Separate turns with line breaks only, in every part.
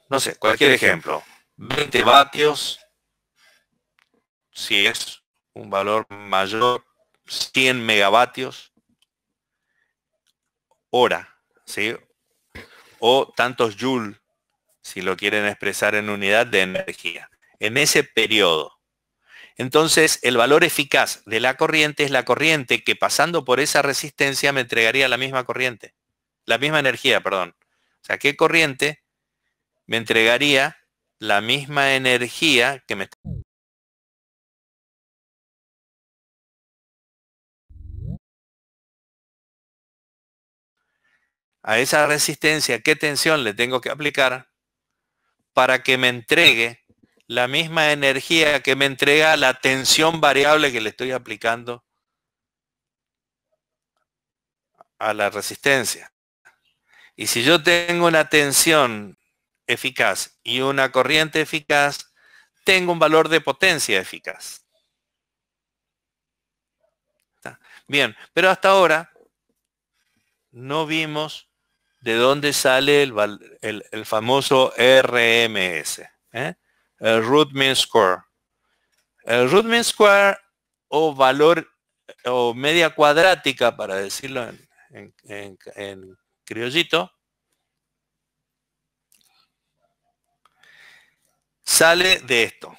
No sé, cualquier ejemplo. 20 vatios, si es un valor mayor, 100 megavatios hora, ¿sí? O tantos joules, si lo quieren expresar en unidad de energía. En ese periodo. Entonces, el valor eficaz de la corriente es la corriente que pasando por esa resistencia me entregaría la misma corriente. La misma energía, perdón. O sea, ¿qué corriente me entregaría la misma energía que me... A esa resistencia, ¿qué tensión le tengo que aplicar para que me entregue la misma energía que me entrega la tensión variable que le estoy aplicando a la resistencia? Y si yo tengo una tensión eficaz y una corriente eficaz, tengo un valor de potencia eficaz. ¿Está? Bien, pero hasta ahora no vimos de dónde sale el famoso RMS, el root mean square. El root mean square o valor o media cuadrática, para decirlo en criollito, sale de esto.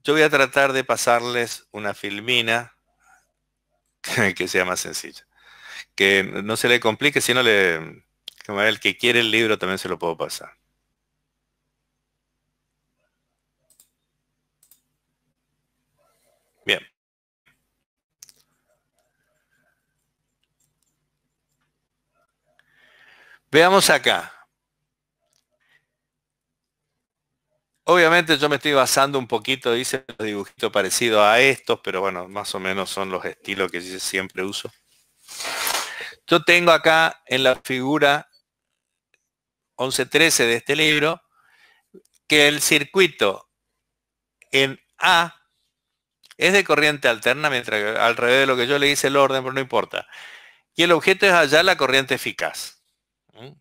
Yo voy a tratar de pasarles una filmina que sea más sencilla. Que no se le complique, sino como el que quiere el libro también se lo puedo pasar. Bien. Veamos acá. Obviamente yo me estoy basando un poquito, hice un dibujito parecido a estos, pero bueno, más o menos son los estilos que yo siempre uso. Yo tengo acá en la figura 11-13 de este libro que el circuito en A es de corriente alterna, mientras que al revés de lo que yo le hice el orden, pero no importa. Y el objeto es allá la corriente eficaz,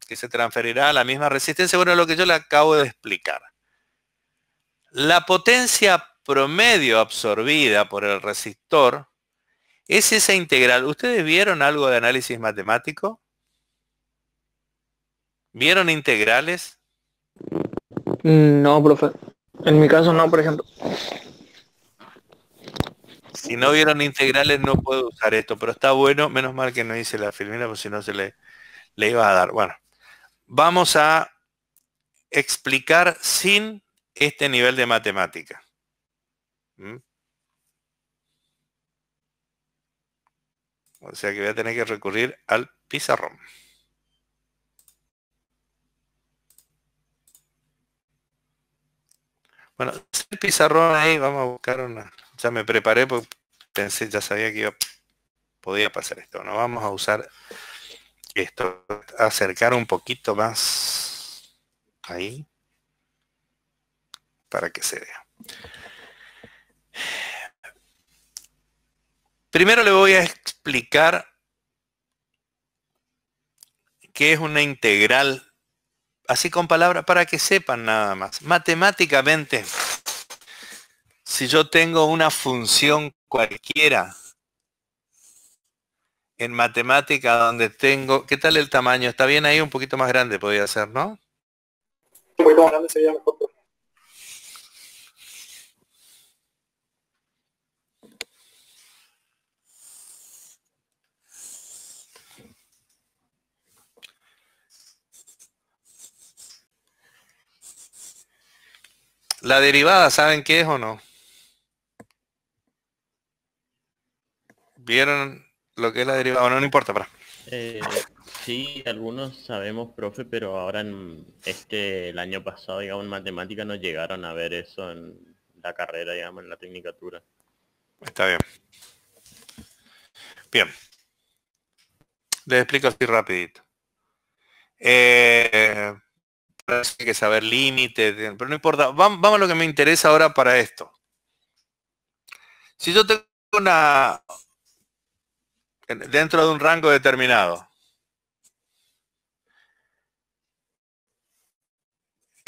que se transferirá a la misma resistencia, bueno, lo que yo le acabo de explicar. La potencia promedio absorbida por el resistor es esa integral. ¿Ustedes vieron algo de análisis matemático? ¿Vieron integrales?
No, profe. En mi caso no, por ejemplo.
Si no vieron integrales no puedo usar esto, pero está bueno, menos mal que no hice la filmina, porque si no le iba a dar. Bueno, vamos a explicar sin este nivel de matemática. O sea que voy a tener que recurrir al pizarrón. Bueno, el pizarrón ahí, vamos a buscar una... Ya me preparé porque pensé, ya sabía que podía pasar esto. No vamos a usar esto, acercar un poquito más ahí para que se vea. Primero le voy a explicar qué es una integral, así con palabras para que sepan nada más. Matemáticamente, si yo tengo una función cualquiera en matemática donde tengo, ¿qué tal el tamaño? ¿Está bien ahí? Un poquito más grande podría ser, ¿no?
Un poquito más grande sería mejor.
La derivada, ¿saben qué es o no? ¿Vieron lo que es la derivada? Bueno, no importa, para.
Sí, algunos sabemos, profe, pero ahora el año pasado, digamos, en matemática no llegaron a ver eso en la carrera, digamos, en la tecnicatura.
Está bien. Bien. Les explico así rapidito. Hay que saber límites, pero no importa. Vamos a lo que me interesa ahora para esto. Si yo tengo dentro de un rango determinado,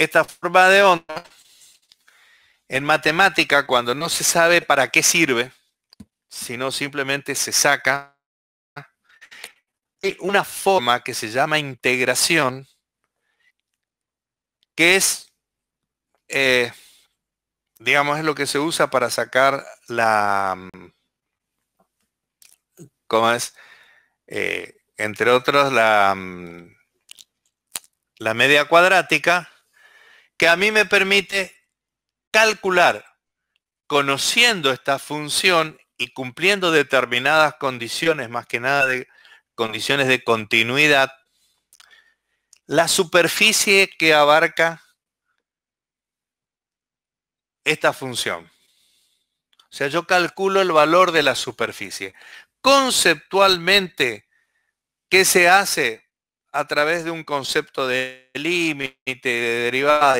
esta forma de onda, en matemática, cuando no se sabe para qué sirve, sino simplemente se saca, hay una forma que se llama integración, que es, digamos, es lo que se usa para sacar la, ¿cómo es? Entre otros, la media cuadrática, que a mí me permite calcular, conociendo esta función y cumpliendo determinadas condiciones, más que nada de condiciones de continuidad, la superficie que abarca esta función. O sea, yo calculo el valor de la superficie. Conceptualmente, ¿qué se hace? A través de un concepto de límite, de derivada,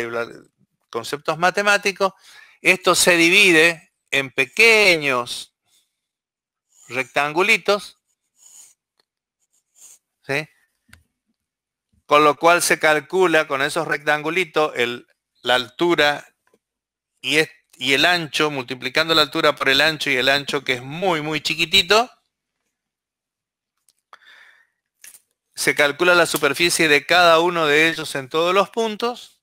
conceptos matemáticos, esto se divide en pequeños rectangulitos, ¿sí? Con lo cual se calcula con esos rectangulitos la altura y el ancho, multiplicando la altura por el ancho y el ancho, que es muy, muy chiquitito, se calcula la superficie de cada uno de ellos en todos los puntos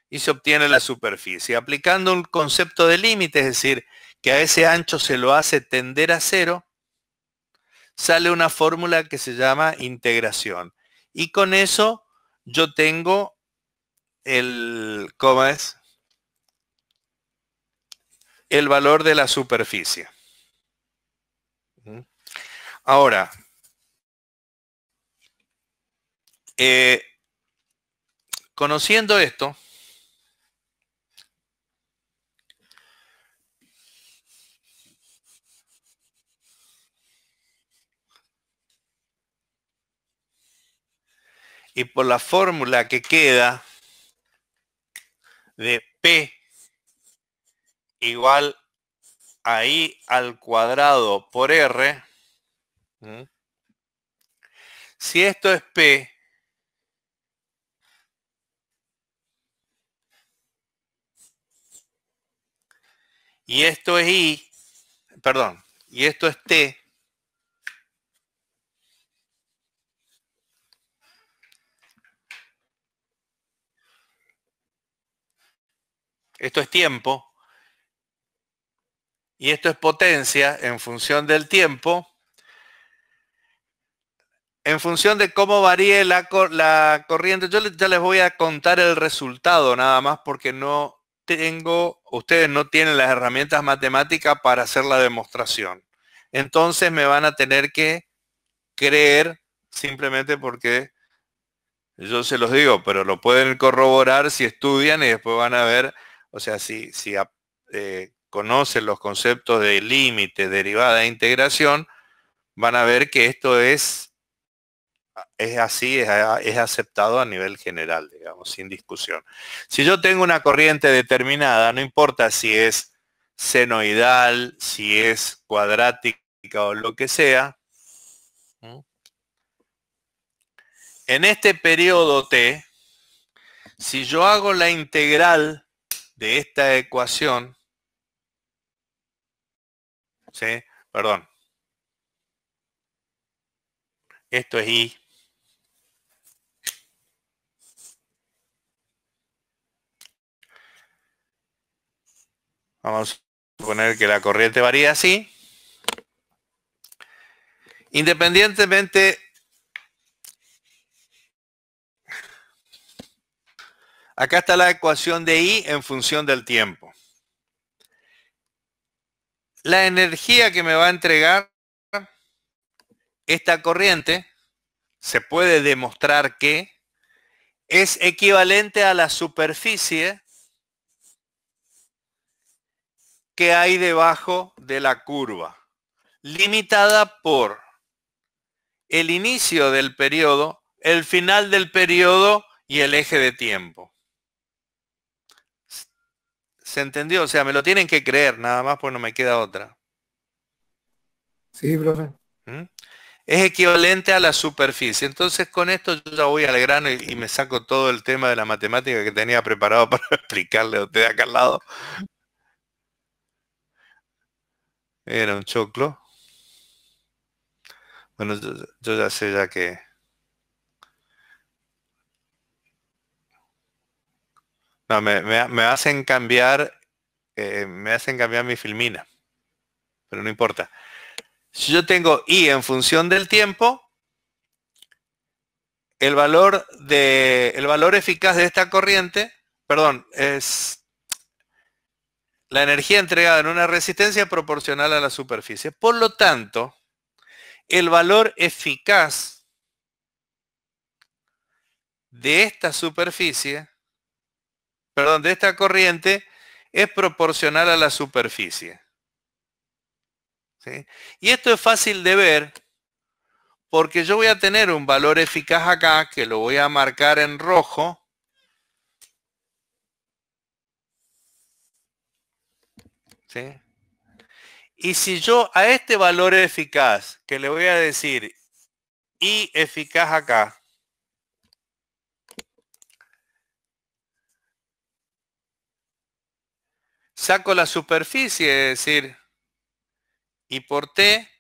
y se obtiene la superficie. Aplicando un concepto de límite, es decir, que a ese ancho se lo hace tender a cero, sale una fórmula que se llama integración. Y con eso yo tengo ¿cómo es? El valor de la superficie. Ahora, conociendo esto, y por la fórmula que queda de P igual a I al cuadrado por R, si esto es P, y esto es I, perdón, y esto es T, esto es tiempo, y esto es potencia en función del tiempo, en función de cómo varíe la corriente. Yo ya les voy a contar el resultado nada más porque ustedes no tienen las herramientas matemáticas para hacer la demostración. Entonces me van a tener que creer simplemente porque yo se los digo, pero lo pueden corroborar si estudian y después van a ver, o sea, si conocen los conceptos de límite, derivada e integración, van a ver que esto es así, es aceptado a nivel general, digamos, sin discusión. Si yo tengo una corriente determinada, no importa si es senoidal, si es cuadrática o lo que sea, en este periodo T, si yo hago la integral de esta ecuación, ¿sí? Perdón, esto es I, vamos a suponer que la corriente varía así. Independientemente, acá está la ecuación de I en función del tiempo. La energía que me va a entregar esta corriente, se puede demostrar que es equivalente a la superficie que hay debajo de la curva, limitada por el inicio del periodo, el final del periodo y el eje de tiempo. ¿Se entendió? O sea, me lo tienen que creer, nada más, pues no me queda otra.
Sí, profe.
es equivalente a la superficie. Entonces con esto yo ya voy al grano y me saco todo el tema de la matemática que tenía preparado para explicarle a usted acá al lado. Era un choclo. Bueno, yo ya sé ya que... No, me hacen cambiar mi filmina, pero no importa. Si yo tengo I en función del tiempo, el valor eficaz de esta corriente, perdón, es la energía entregada en una resistencia proporcional a la superficie. Por lo tanto, el valor eficaz de esta superficie, perdón, de esta corriente, es proporcional a la superficie. ¿Sí? Y esto es fácil de ver porque yo voy a tener un valor eficaz acá, que lo voy a marcar en rojo. ¿Sí? Y si yo a este valor eficaz, que le voy a decir I eficaz acá, saco la superficie, es decir, I por T,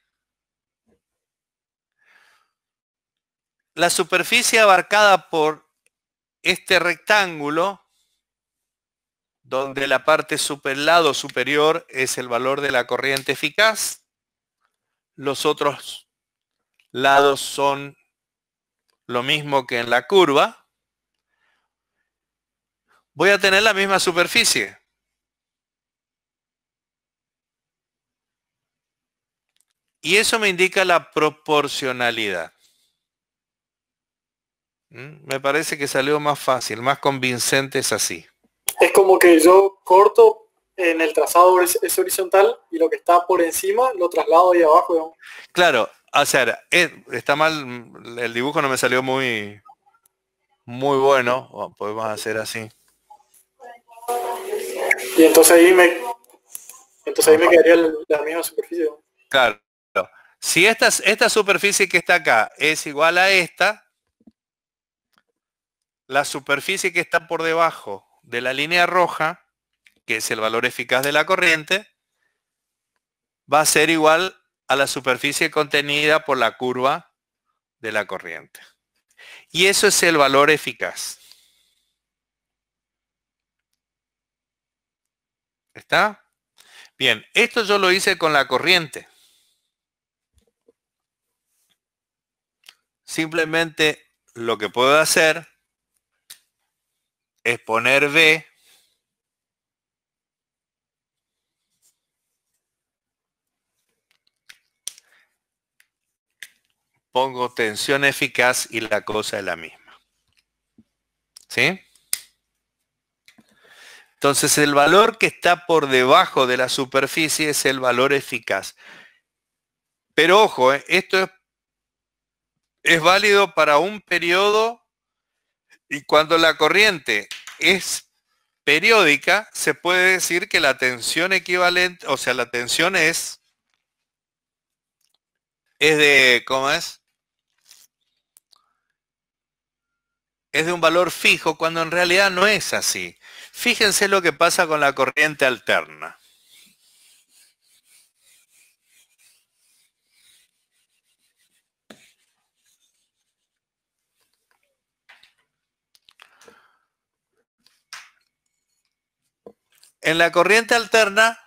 la superficie abarcada por este rectángulo, donde la parte el lado superior es el valor de la corriente eficaz, los otros lados son lo mismo que en la curva, voy a tener la misma superficie. Y eso me indica la proporcionalidad. Me parece que salió más fácil, más convincente es así.
Es como que yo corto en el trazado es horizontal y lo que está por encima lo traslado ahí abajo, digamos.
Claro, o sea, está mal, el dibujo no me salió muy bueno. Podemos hacer así.
Y entonces ahí me quedaría la misma superficie, digamos.
Claro. Si esta superficie que está acá es igual a esta, la superficie que está por debajo de la línea roja, que es el valor eficaz de la corriente, va a ser igual a la superficie contenida por la curva de la corriente. Y eso es el valor eficaz. ¿Está? Bien, esto yo lo hice con la corriente. Simplemente lo que puedo hacer es poner V pongo tensión eficaz y la cosa es la misma. ¿Sí? Entonces el valor que está por debajo de la superficie es el valor eficaz. Pero ojo, esto es válido para un periodo y cuando la corriente es periódica, se puede decir que la tensión equivalente, o sea, la tensión es de, ¿cómo es? Es de un valor fijo cuando en realidad no es así. Fíjense lo que pasa con la corriente alterna. En la corriente alterna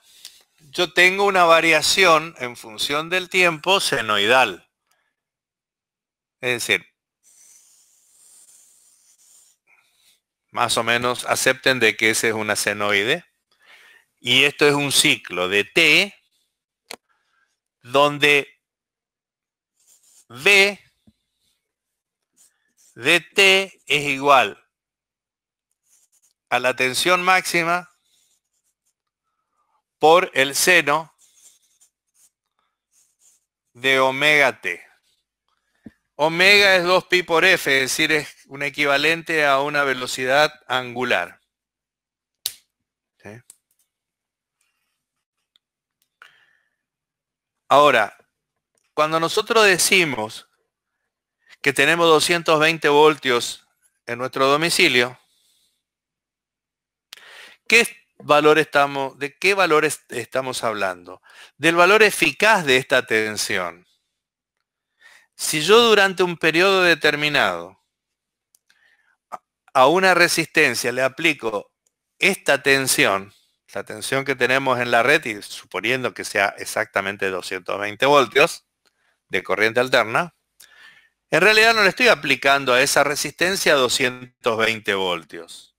yo tengo una variación en función del tiempo senoidal. Es decir, más o menos acepten de que ese es una senoide. Y esto es un ciclo de T donde V de T es igual a la tensión máxima por el seno de omega T. Omega es 2pi por F, es decir, es un equivalente a una velocidad angular. ¿Sí? Ahora, cuando nosotros decimos que tenemos 220 voltios en nuestro domicilio, ¿de qué valores estamos hablando? Del valor eficaz de esta tensión. Si yo durante un periodo determinado a una resistencia le aplico esta tensión, la tensión que tenemos en la red, y suponiendo que sea exactamente 220 voltios de corriente alterna, en realidad no le estoy aplicando a esa resistencia 220 voltios.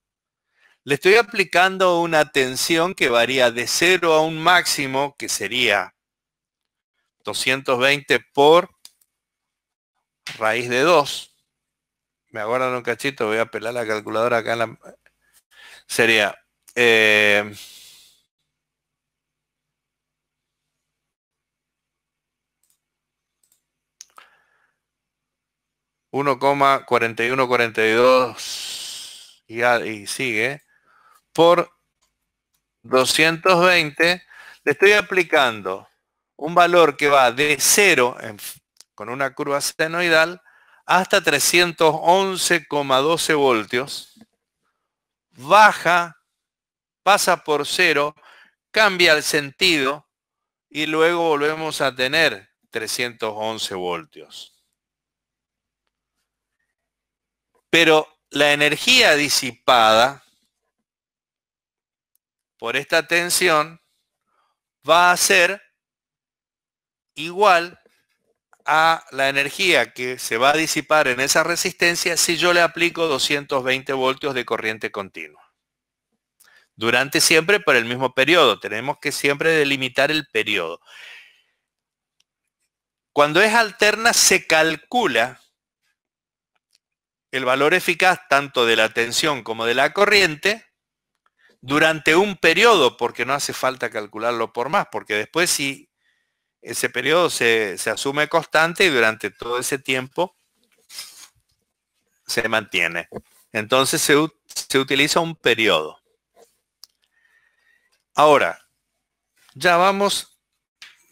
Le estoy aplicando una tensión que varía de 0 a un máximo, que sería 220 por raíz de 2. Me aguardan un cachito, voy a pelar la calculadora acá en la... Sería... 1,4142 y sigue por 220, le estoy aplicando un valor que va de 0 con una curva senoidal hasta 311,12 voltios, baja, pasa por 0, cambia el sentido y luego volvemos a tener 311 voltios. Pero la energía disipada por esta tensión va a ser igual a la energía que se va a disipar en esa resistencia si yo le aplico 220 voltios de corriente continua. Durante siempre por el mismo periodo. Tenemos que siempre delimitar el periodo. Cuando es alterna se calcula el valor eficaz tanto de la tensión como de la corriente durante un periodo, porque no hace falta calcularlo por más, porque después si ese periodo se asume constante y durante todo ese tiempo se mantiene. Entonces se utiliza un periodo. Ahora, ya vamos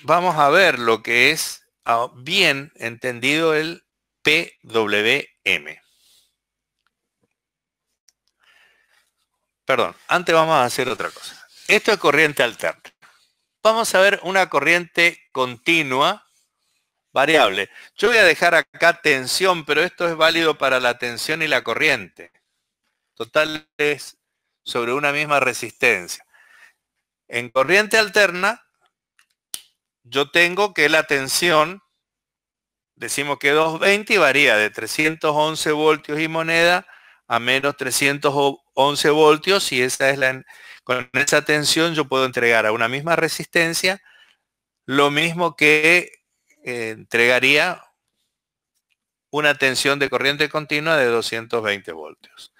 a ver lo que es bien entendido el PWM. Perdón, antes vamos a hacer otra cosa. Esto es corriente alterna. Vamos a ver una corriente continua variable. Yo voy a dejar acá tensión, pero esto es válido para la tensión y la corriente. Total es sobre una misma resistencia. En corriente alterna, yo tengo que la tensión, decimos que 220 y varía de 311 voltios y moneda a menos 311 voltios, y esa es con esa tensión yo puedo entregar a una misma resistencia lo mismo que entregaría una tensión de corriente continua de 220 voltios.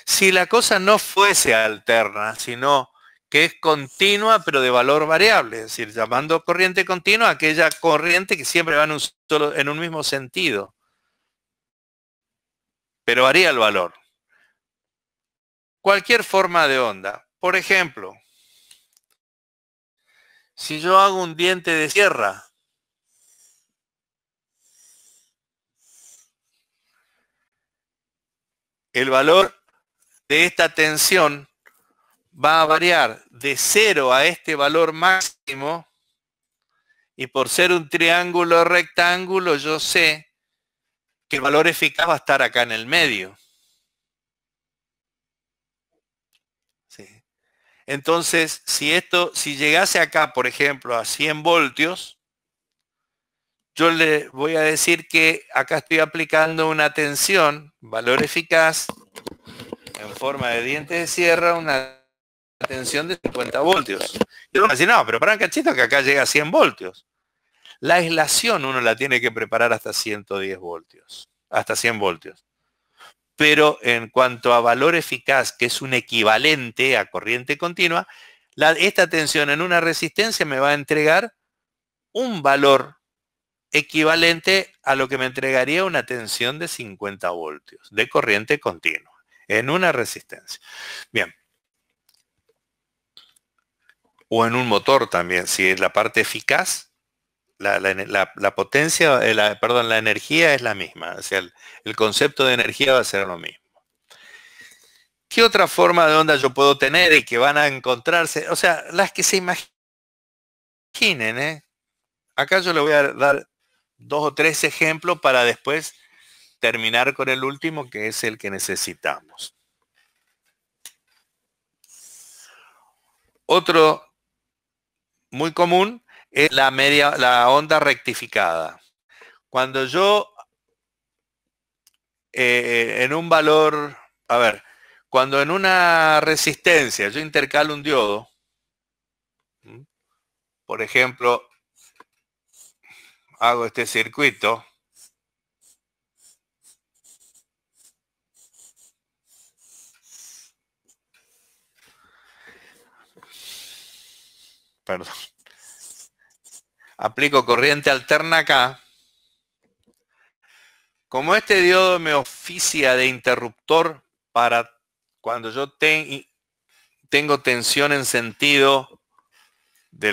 Si la cosa no fuese alterna, sino que es continua pero de valor variable, es decir, llamando corriente continua aquella corriente que siempre va en un mismo sentido, pero varía el valor. Cualquier forma de onda. Por ejemplo, si yo hago un diente de sierra, el valor de esta tensión va a variar de 0 a este valor máximo, y por ser un triángulo rectángulo yo sé que el valor eficaz va a estar acá en el medio. ¿Sí? Entonces, si llegase acá, por ejemplo, a 100 voltios, yo le voy a decir que acá estoy aplicando una tensión, valor eficaz, en forma de diente de sierra, una tensión de 50 voltios. Y uno va a decir, no, pero para un cachito que acá llega a 100 voltios. La aislación uno la tiene que preparar hasta 110 voltios, hasta 100 voltios. Pero en cuanto a valor eficaz, que es un equivalente a corriente continua, esta tensión en una resistencia me va a entregar un valor equivalente a lo que me entregaría una tensión de 50 voltios de corriente continua en una resistencia. Bien. O en un motor también, si es la parte eficaz, la potencia, perdón, la energía es la misma. O sea, el concepto de energía va a ser lo mismo. ¿Qué otra forma de onda yo puedo tener y que van a encontrarse? O sea, las que se imaginen, ¿eh? Acá yo le voy a dar 2 o 3 ejemplos para después terminar con el último, que es el que necesitamos. Otro muy común es la onda rectificada. Cuando yo en un valor, a ver, cuando en una resistencia yo intercalo un diodo, por ejemplo, hago este circuito, perdón, aplico corriente alterna acá. Como este diodo me oficia de interruptor para cuando yo tengo tensión en sentido de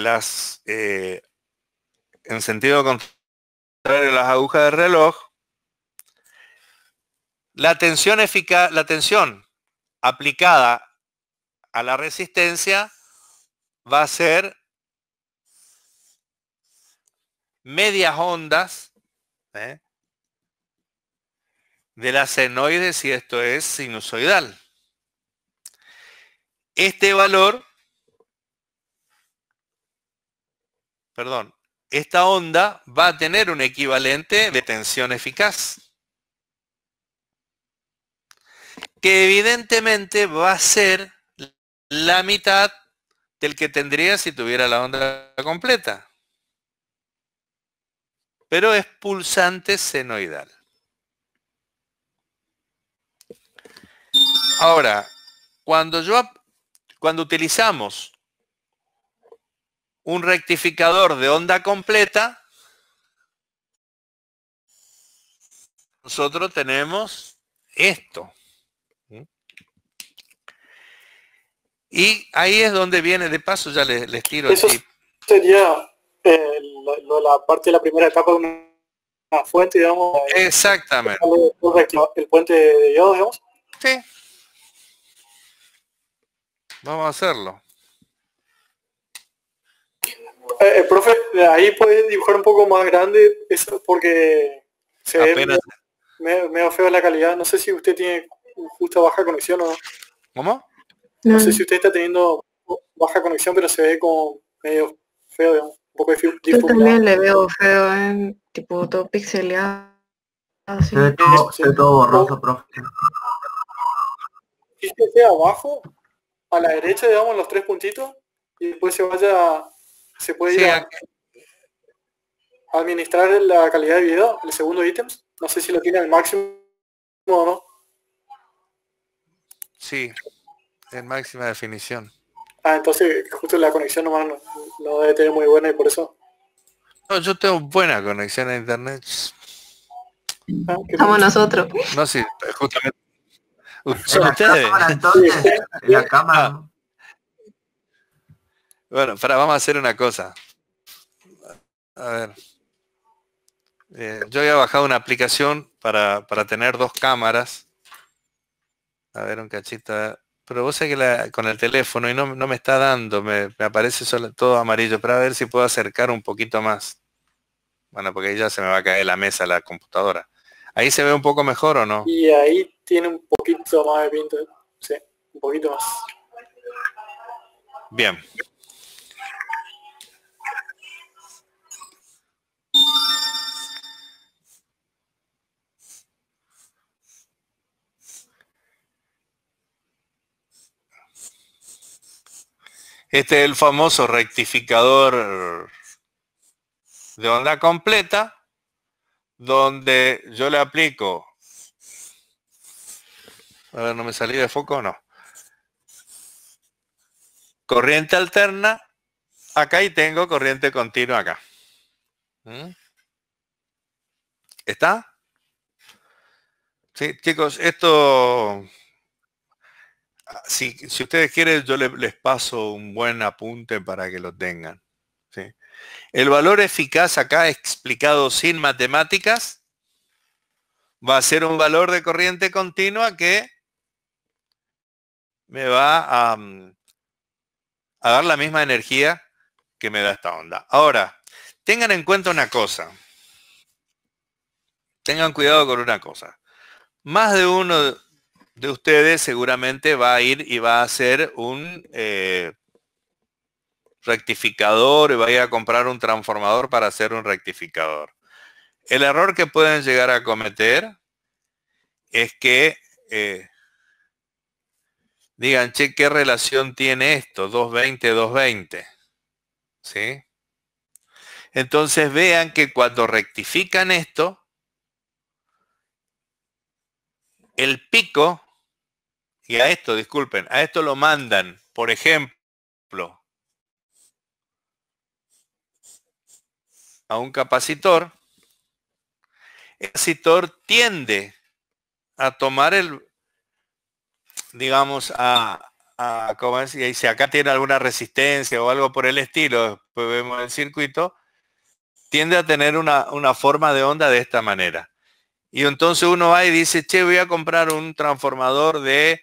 en sentido contrario de las agujas del reloj, la tensión aplicada a la resistencia va a ser medias ondas de la senoide si esto es sinusoidal. Este valor, perdón, esta onda va a tener un equivalente de tensión eficaz, que evidentemente va a ser la mitad del que tendría si tuviera la onda completa. Pero es pulsante senoidal. Ahora, cuando utilizamos un rectificador de onda completa, nosotros tenemos esto. Y ahí es donde viene, de paso ya les tiro
eso
el tip.
Sería la parte de la primera etapa de una fuente, digamos.
Exactamente.
El puente de diodo, digamos.
Sí. Vamos a hacerlo.
Profe, ahí puede dibujar un poco más grande, eso porque se
Apenas...
ve medio feo la calidad. No sé si usted tiene justo baja conexión o no.
¿Cómo?
No sé si usted está teniendo baja conexión, pero se ve como medio feo, digamos, un poco
Yo
difuminado.
también le veo feo, en tipo todo pixeleado. Así.
Se ve todo borroso, profe.
Y que sea abajo, a la derecha, digamos, los 3 puntitos, y después se puede ir a administrar la calidad de video, el segundo ítem. No sé si lo tiene al máximo o no.
Sí, en máxima definición.
Entonces justo la conexión nomás no debe tener muy buena y por eso.
No, yo tengo buena conexión a internet.
Somos nosotros.
No, sí, justamente.
¿En la cámara entonces? ¿En la cámara?
Bueno, vamos a hacer una cosa. A ver. Yo había bajado una aplicación para tener 2 cámaras. A ver, un cachito. Pero vos sabés que con el teléfono y no me está dando, me aparece todo amarillo. Pero a ver si puedo acercar un poquito más. Bueno, porque ahí ya se me va a caer la mesa, la computadora. ¿Ahí se ve un poco mejor o no?
Y ahí tiene un poquito más de pinta. Sí, un poquito más.
Bien. Este es el famoso rectificador de onda completa, donde yo le aplico, a ver, no me salí de foco o no, corriente alterna acá y tengo corriente continua acá. ¿Está? Sí, chicos, esto, si ustedes quieren, yo les paso un buen apunte para que lo tengan. ¿sí? El valor eficaz acá explicado sin matemáticas va a ser un valor de corriente continua que me va a dar la misma energía que me da esta onda. Ahora, tengan en cuenta una cosa. Tengan cuidado con una cosa. Más de uno de ustedes seguramente va a ir y va a hacer un rectificador y va a ir a comprar un transformador para hacer un rectificador. El error que pueden llegar a cometer es que digan, che, ¿qué relación tiene esto? 220, 220. ¿Sí? Entonces vean que cuando rectifican esto, el pico, y a esto, disculpen, a esto lo mandan, por ejemplo, a un capacitor. El capacitor tiende a tomar digamos, ¿cómo es? Y si acá tiene alguna resistencia o algo por el estilo, después vemos el circuito, tiende a tener una forma de onda de esta manera. Y entonces uno va y dice, che, voy a comprar un transformador de,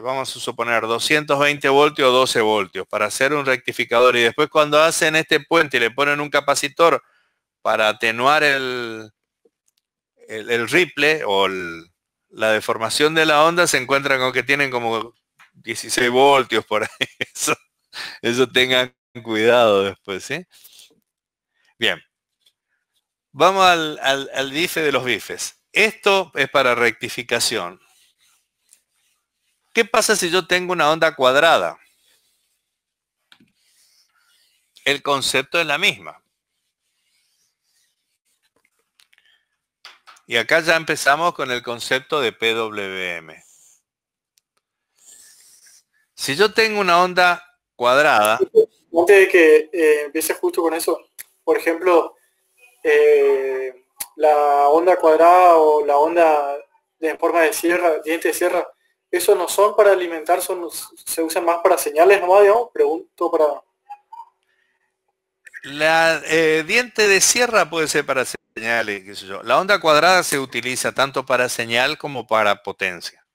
vamos a suponer, 220 voltios o 12 voltios para hacer un rectificador. Y después cuando hacen este puente y le ponen un capacitor para atenuar el ripple o la deformación de la onda, se encuentran con que tienen como 16 voltios por ahí. Eso tengan cuidado después, ¿sí? Bien. Vamos al bife de los bifes. Esto es para rectificación. ¿Qué pasa si yo tengo una onda cuadrada? El concepto es la misma. Y acá ya empezamos con el concepto de PWM. Si yo tengo una onda cuadrada...
Antes de que empiece justo con eso, por ejemplo, la onda cuadrada o la onda de forma de sierra, diente de sierra, ¿esos no son para alimentar, se usan más para señales nomás, digamos? Pregunto para...
La diente de sierra puede ser para señales, qué sé yo. La onda cuadrada se utiliza tanto para señal como para potencia.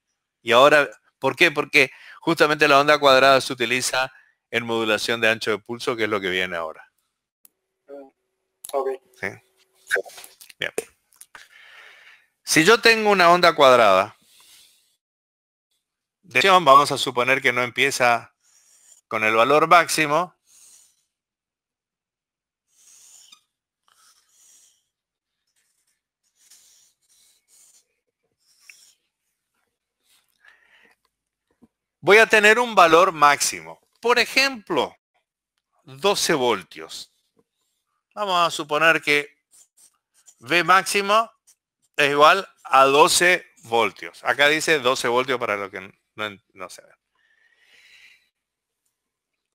Y ahora, ¿por qué? Porque justamente la onda cuadrada se utiliza en modulación de ancho de pulso, que es lo que viene ahora.
Ok.
¿Sí? Bien. Si yo tengo una onda cuadrada, vamos a suponer que no empieza con el valor máximo. Voy a tener un valor máximo. Por ejemplo, 12 voltios. Vamos a suponer que V máximo es igual a 12 voltios. Acá dice 12 voltios para lo que no se ve.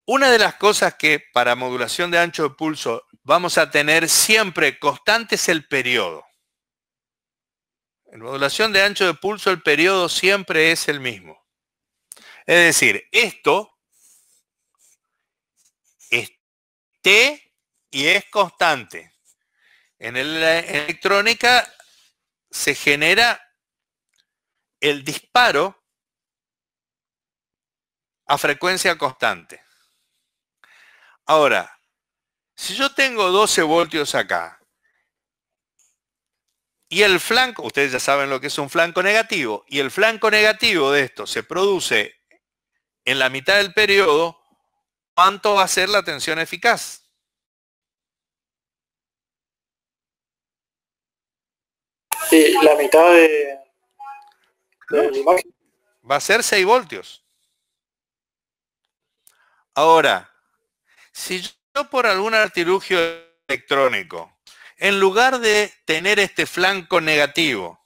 Una de las cosas que para modulación de ancho de pulso vamos a tener siempre constante es el periodo. En modulación de ancho de pulso el periodo siempre es el mismo. Es decir, esto es T y es constante. En la electrónica se genera el disparo a frecuencia constante. Ahora, si yo tengo 12 voltios acá y el flanco, ustedes ya saben lo que es un flanco negativo, y el flanco negativo de esto se produce en la mitad del periodo, ¿cuánto va a ser la tensión eficaz?
Sí, la mitad de la imagen.
Va a ser 6 voltios. Ahora, si yo por algún artilugio electrónico, en lugar de tener este flanco negativo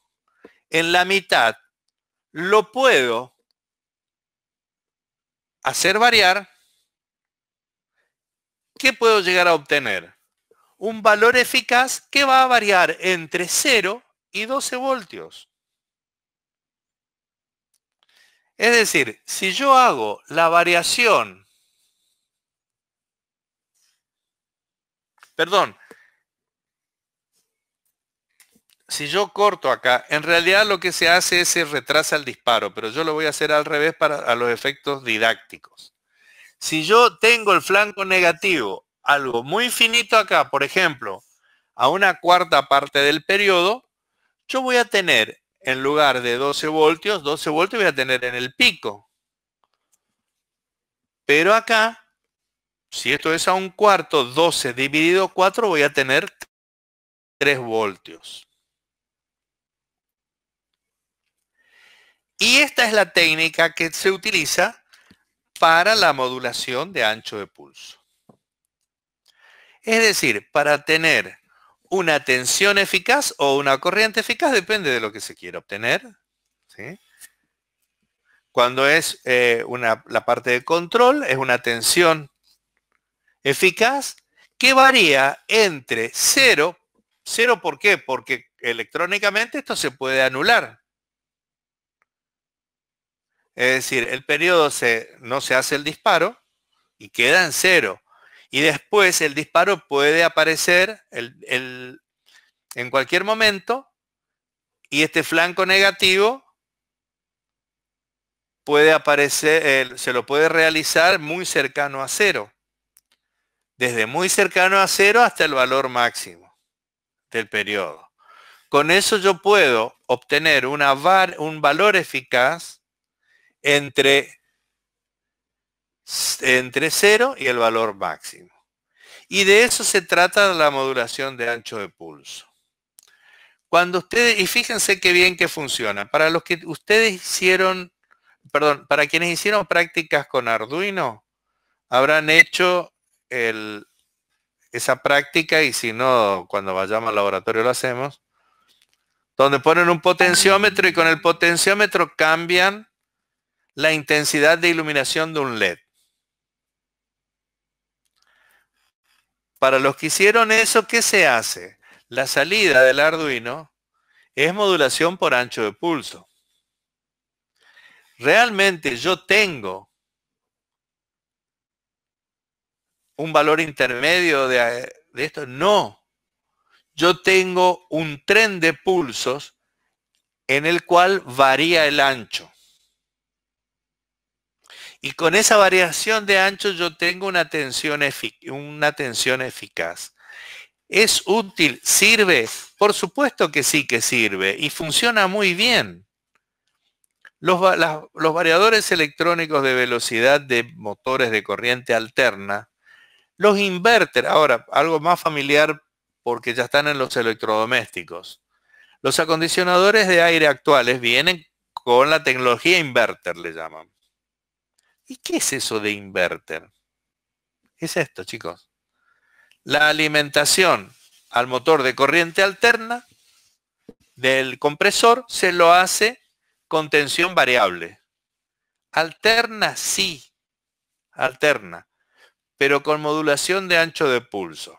en la mitad, lo puedo hacer variar, ¿qué puedo llegar a obtener? Un valor eficaz que va a variar entre 0 y 12 voltios. Es decir, si yo hago la variación Perdón. Si yo corto acá, en realidad lo que se hace es se retrasa el disparo, pero yo lo voy a hacer al revés para los efectos didácticos. Si yo tengo el flanco negativo, algo muy finito acá, por ejemplo, a una cuarta parte del periodo, yo voy a tener, en lugar de 12 voltios voy a tener en el pico. Pero acá, si esto es a un cuarto, 12 dividido 4, voy a tener 3 voltios. Y esta es la técnica que se utiliza para la modulación de ancho de pulso. Es decir, para tener una tensión eficaz o una corriente eficaz, depende de lo que se quiera obtener, ¿sí? Cuando es la parte de control, es una tensión eficaz que varía entre 0. ¿0 por qué? Porque electrónicamente esto se puede anular. Es decir, el periodo no se hace el disparo y queda en 0. Y después el disparo puede aparecer en cualquier momento y este flanco negativo puede aparecer, se lo puede realizar muy cercano a 0. Desde muy cercano a 0 hasta el valor máximo del periodo. Con eso yo puedo obtener un valor eficaz entre 0 y el valor máximo. Y de eso se trata la modulación de ancho de pulso. Cuando ustedes, y fíjense qué bien que funciona, para los que ustedes hicieron, perdón, para quienes hicieron prácticas con Arduino, habrán hecho esa práctica, y si no, cuando vayamos al laboratorio lo hacemos, donde ponen un potenciómetro y con el potenciómetro cambian la intensidad de iluminación de un LED. Para los que hicieron eso, ¿qué se hace? La salida del Arduino es modulación por ancho de pulso. ¿Realmente yo tengo un valor intermedio de esto? No. Yo tengo un tren de pulsos en el cual varía el ancho. Y con esa variación de ancho yo tengo una tensión eficaz. ¿Es útil? ¿Sirve? Por supuesto que sí que sirve y funciona muy bien. Los variadores electrónicos de velocidad de motores de corriente alterna, los inverter, ahora algo más familiar porque ya están en los electrodomésticos. Los acondicionadores de aire actuales vienen con la tecnología inverter, le llaman. ¿Y qué es eso de inverter? Es esto, chicos. La alimentación al motor de corriente alterna del compresor se lo hace con tensión variable. Alterna, sí, alterna, pero con modulación de ancho de pulso.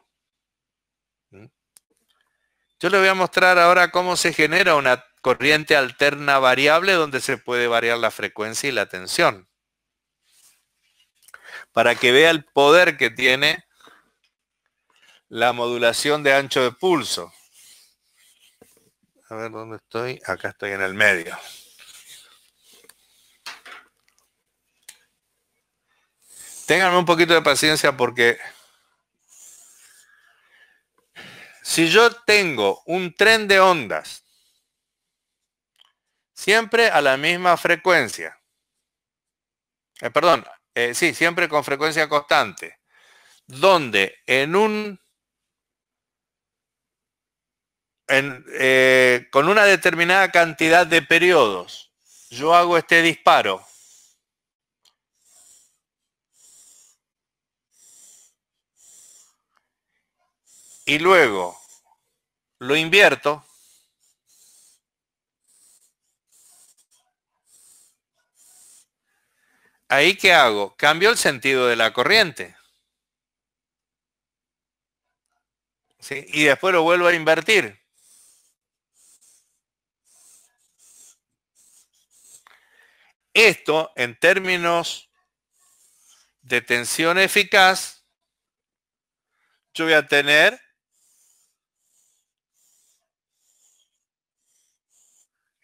Yo les voy a mostrar ahora cómo se genera una corriente alterna variable donde se puede variar la frecuencia y la tensión. Para que vea el poder que tiene la modulación de ancho de pulso. A ver dónde estoy. Acá estoy en el medio. Ténganme un poquito de paciencia porque si yo tengo un tren de ondas siempre a la misma frecuencia, sí, siempre con frecuencia constante, donde con una determinada cantidad de periodos yo hago este disparo y luego lo invierto, ¿ahí qué hago? Cambio el sentido de la corriente. ¿Sí? Y después lo vuelvo a invertir. Esto, en términos de tensión eficaz, yo voy a tener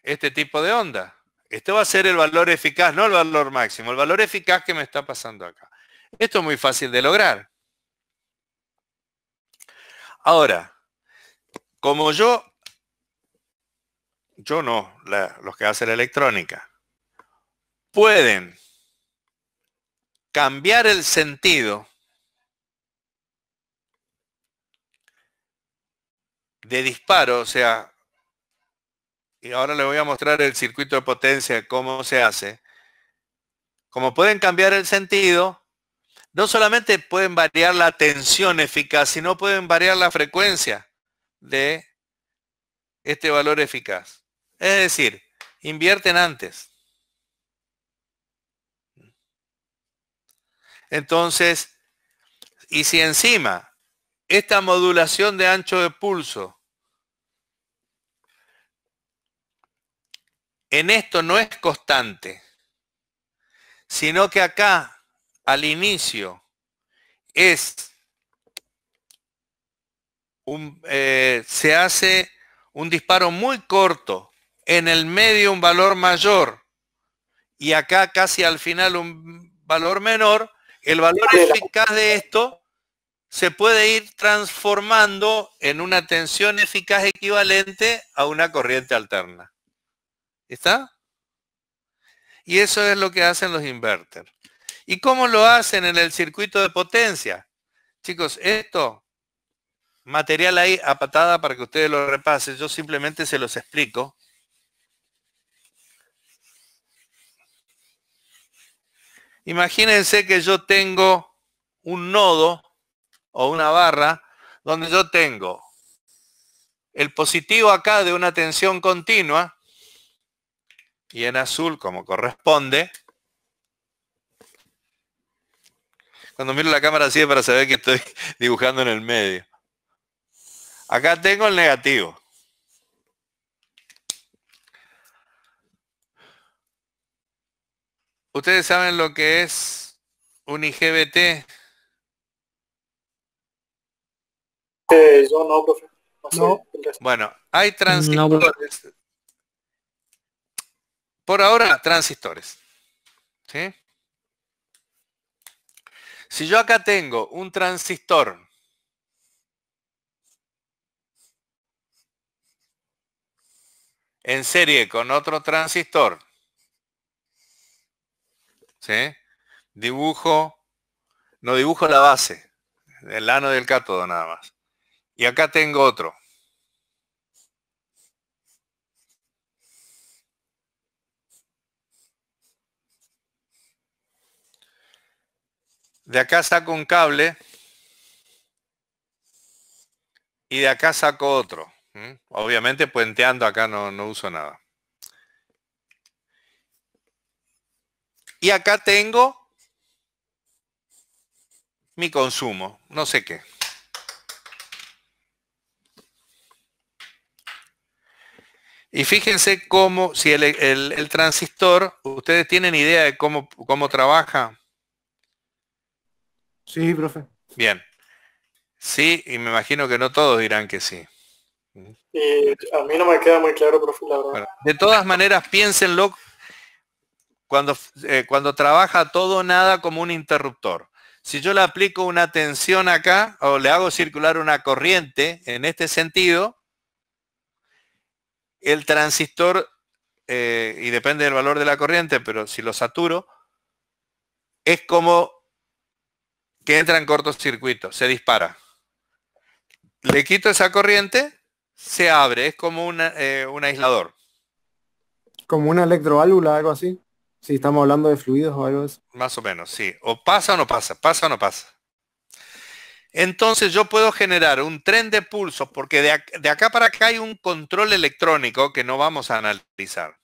este tipo de onda. Este va a ser el valor eficaz, no el valor máximo, el valor eficaz que me está pasando acá. Esto es muy fácil de lograr. Ahora, como yo no, los que hacen la electrónica, pueden cambiar el sentido de disparo, o sea, y ahora les voy a mostrar el circuito de potencia, cómo se hace. Como pueden cambiar el sentido, no solamente pueden variar la tensión eficaz, sino pueden variar la frecuencia de este valor eficaz. Es decir, invierten antes. Entonces, y si encima esta modulación de ancho de pulso en esto no es constante, sino que acá al inicio se hace un disparo muy corto, en el medio un valor mayor y acá casi al final un valor menor, el valor eficaz de esto se puede ir transformando en una tensión eficaz equivalente a una corriente alterna. ¿Está? Y eso es lo que hacen los inverters. ¿Y cómo lo hacen en el circuito de potencia? Chicos, esto, material ahí a patada para que ustedes lo repasen. Yo simplemente se los explico. Imagínense que yo tengo un nodo o una barra donde yo tengo el positivo acá de una tensión continua y en azul como corresponde. Cuando miro la cámara así es para saber que estoy dibujando en el medio. Acá tengo el negativo. ¿Ustedes saben lo que es un IGBT?
Yo no, profe. No sé.
Bueno, hay transistores. Por ahora, transistores. ¿Sí? Si yo acá tengo un transistor en serie con otro transistor, ¿sí? No dibujo la base, el ánodo del cátodo nada más. Y acá tengo otro. De acá saco un cable y de acá saco otro. Obviamente puenteando acá no uso nada. Y acá tengo mi consumo, no sé qué. Y fíjense cómo, si el transistor, ¿ustedes tienen idea de cómo trabaja?
Sí, profe.
Bien. Sí, y me imagino que no todos dirán que sí.
Y a mí no me queda muy claro, profe, la verdad.
Bueno, de todas maneras, piénsenlo cuando trabaja todo o nada como un interruptor. Si yo le aplico una tensión acá o le hago circular una corriente en este sentido, el transistor, y depende del valor de la corriente, pero si lo saturo, es como que entra en cortocircuito, se dispara. Le quito esa corriente, se abre, es como un aislador.
Como una electroválvula, algo así. Si estamos hablando de fluidos o algo de eso.
Más o menos, sí. O pasa o no pasa, pasa o no pasa. Entonces yo puedo generar un tren de pulsos, porque de acá para acá hay un control electrónico que no vamos a analizar.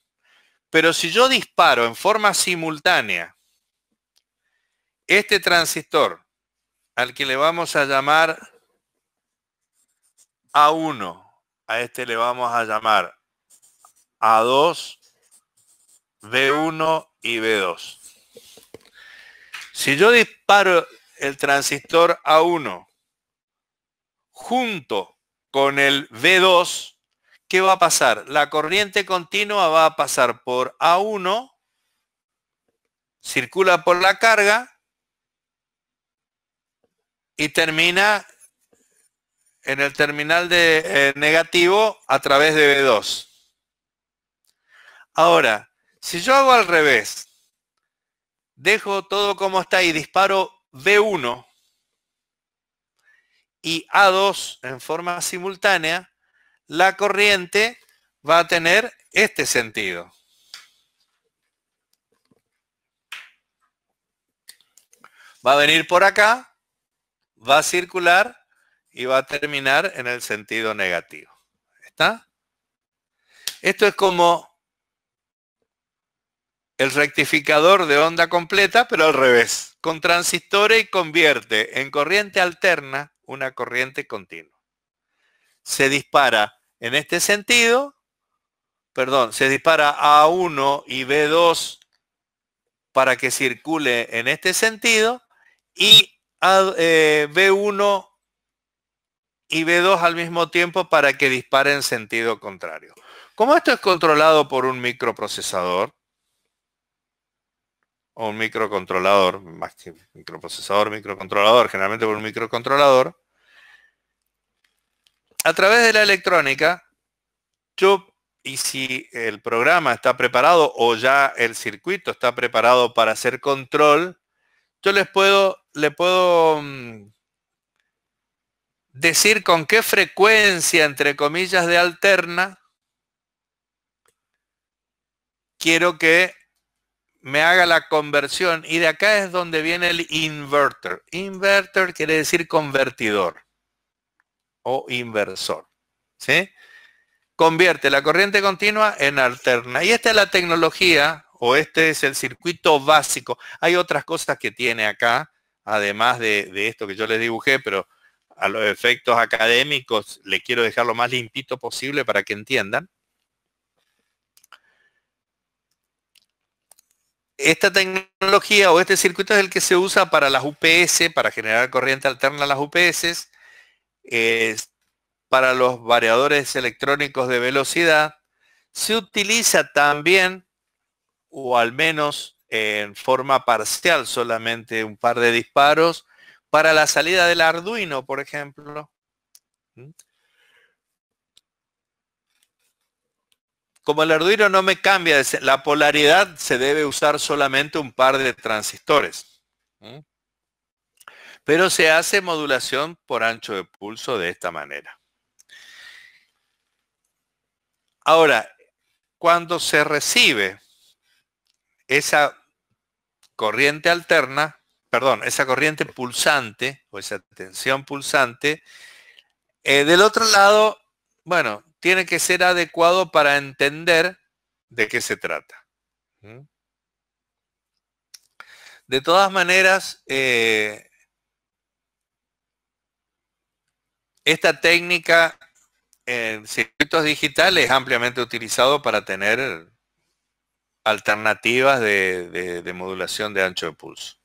Pero si yo disparo en forma simultánea este transistor, al que le vamos a llamar A1, a este le vamos a llamar A2, B1 y B2. Si yo disparo el transistor A1 junto con el V2, ¿qué va a pasar? La corriente continua va a pasar por A1, circula por la carga y termina en el terminal de negativo a través de V2. Ahora, si yo hago al revés, dejo todo como está y disparo V1 y A2 en forma simultánea, la corriente va a tener este sentido. Va a venir por acá, va a circular y va a terminar en el sentido negativo. ¿Está? Esto es como el rectificador de onda completa, pero al revés. Con transistores y convierte en corriente alterna una corriente continua. Se dispara en este sentido, perdón, se dispara A1 y B2 para que circule en este sentido y B1 y B2 al mismo tiempo para que dispare en sentido contrario. Como esto es controlado por un microprocesador, o un microcontrolador, más que microprocesador, microcontrolador, generalmente por un microcontrolador, a través de la electrónica, y si el programa está preparado o ya el circuito está preparado para hacer control, yo le puedo decir con qué frecuencia, entre comillas, de alterna, quiero que me haga la conversión. Y de acá es donde viene el inverter. Inverter quiere decir convertidor o inversor. ¿Sí? Convierte la corriente continua en alterna. Y esta es la tecnología, o este es el circuito básico. Hay otras cosas que tiene acá, además de esto que yo les dibujé, pero a los efectos académicos le quiero dejar lo más limpito posible para que entiendan. Esta tecnología o este circuito es el que se usa para las UPS, para generar corriente alterna a las UPS, para los variadores electrónicos de velocidad. Se utiliza también, o al menos en forma parcial, solamente un par de disparos, para la salida del Arduino, por ejemplo. Como el Arduino no me cambia, la polaridad se debe usar solamente un par de transistores. Pero se hace modulación por ancho de pulso de esta manera. Ahora, cuando se recibe esa corriente alterna, perdón, esa corriente pulsante o esa tensión pulsante, del otro lado, bueno, tiene que ser adecuado para entender de qué se trata. De todas maneras, esta técnica en circuitos digitales es ampliamente utilizado para tener alternativas de modulación de ancho de pulso.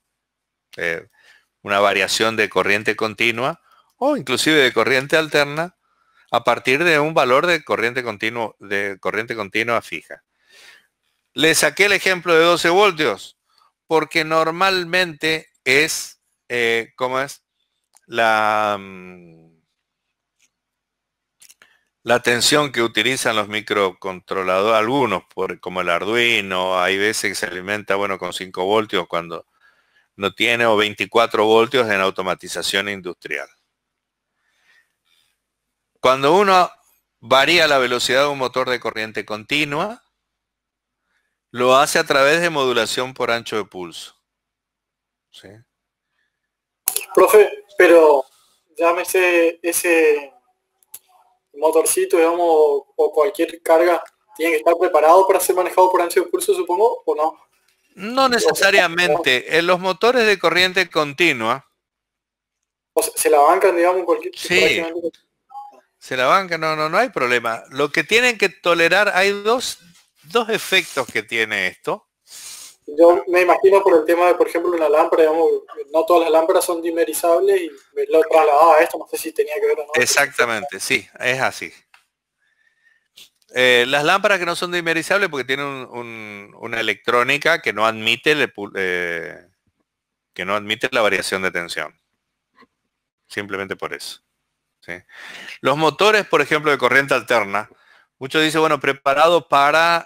Una variación de corriente continua o inclusive de corriente alterna a partir de un valor de corriente continua fija. Le saqué el ejemplo de 12 voltios porque normalmente es, ¿cómo es? La tensión que utilizan los microcontroladores, algunos, como el Arduino, hay veces que se alimenta, bueno, con 5 voltios cuando no tiene, o 24 voltios en automatización industrial. Cuando uno varía la velocidad de un motor de corriente continua, lo hace a través de modulación por ancho de pulso. ¿Sí?
Profe, pero llámese ese motorcito, digamos, o cualquier carga, ¿tiene que estar preparado para ser manejado por ancho de pulso, supongo, o no?
No necesariamente. En los motores de corriente continua,
o sea, se la bancan, digamos, cualquier...
Sí. Se la bancan, no hay problema. Lo que tienen que tolerar, hay dos efectos que tiene esto.
Yo me imagino por el tema de, por ejemplo, una lámpara, digamos, no todas las lámparas son dimerizables y me lo trasladaba a esto, no sé si tenía que ver o no.
Exactamente, sí, es así. Las lámparas que no son dimerizables porque tienen una electrónica que no admite la variación de tensión. Simplemente por eso. ¿Sí? Los motores, por ejemplo, de corriente alterna, muchos dicen, bueno, preparados para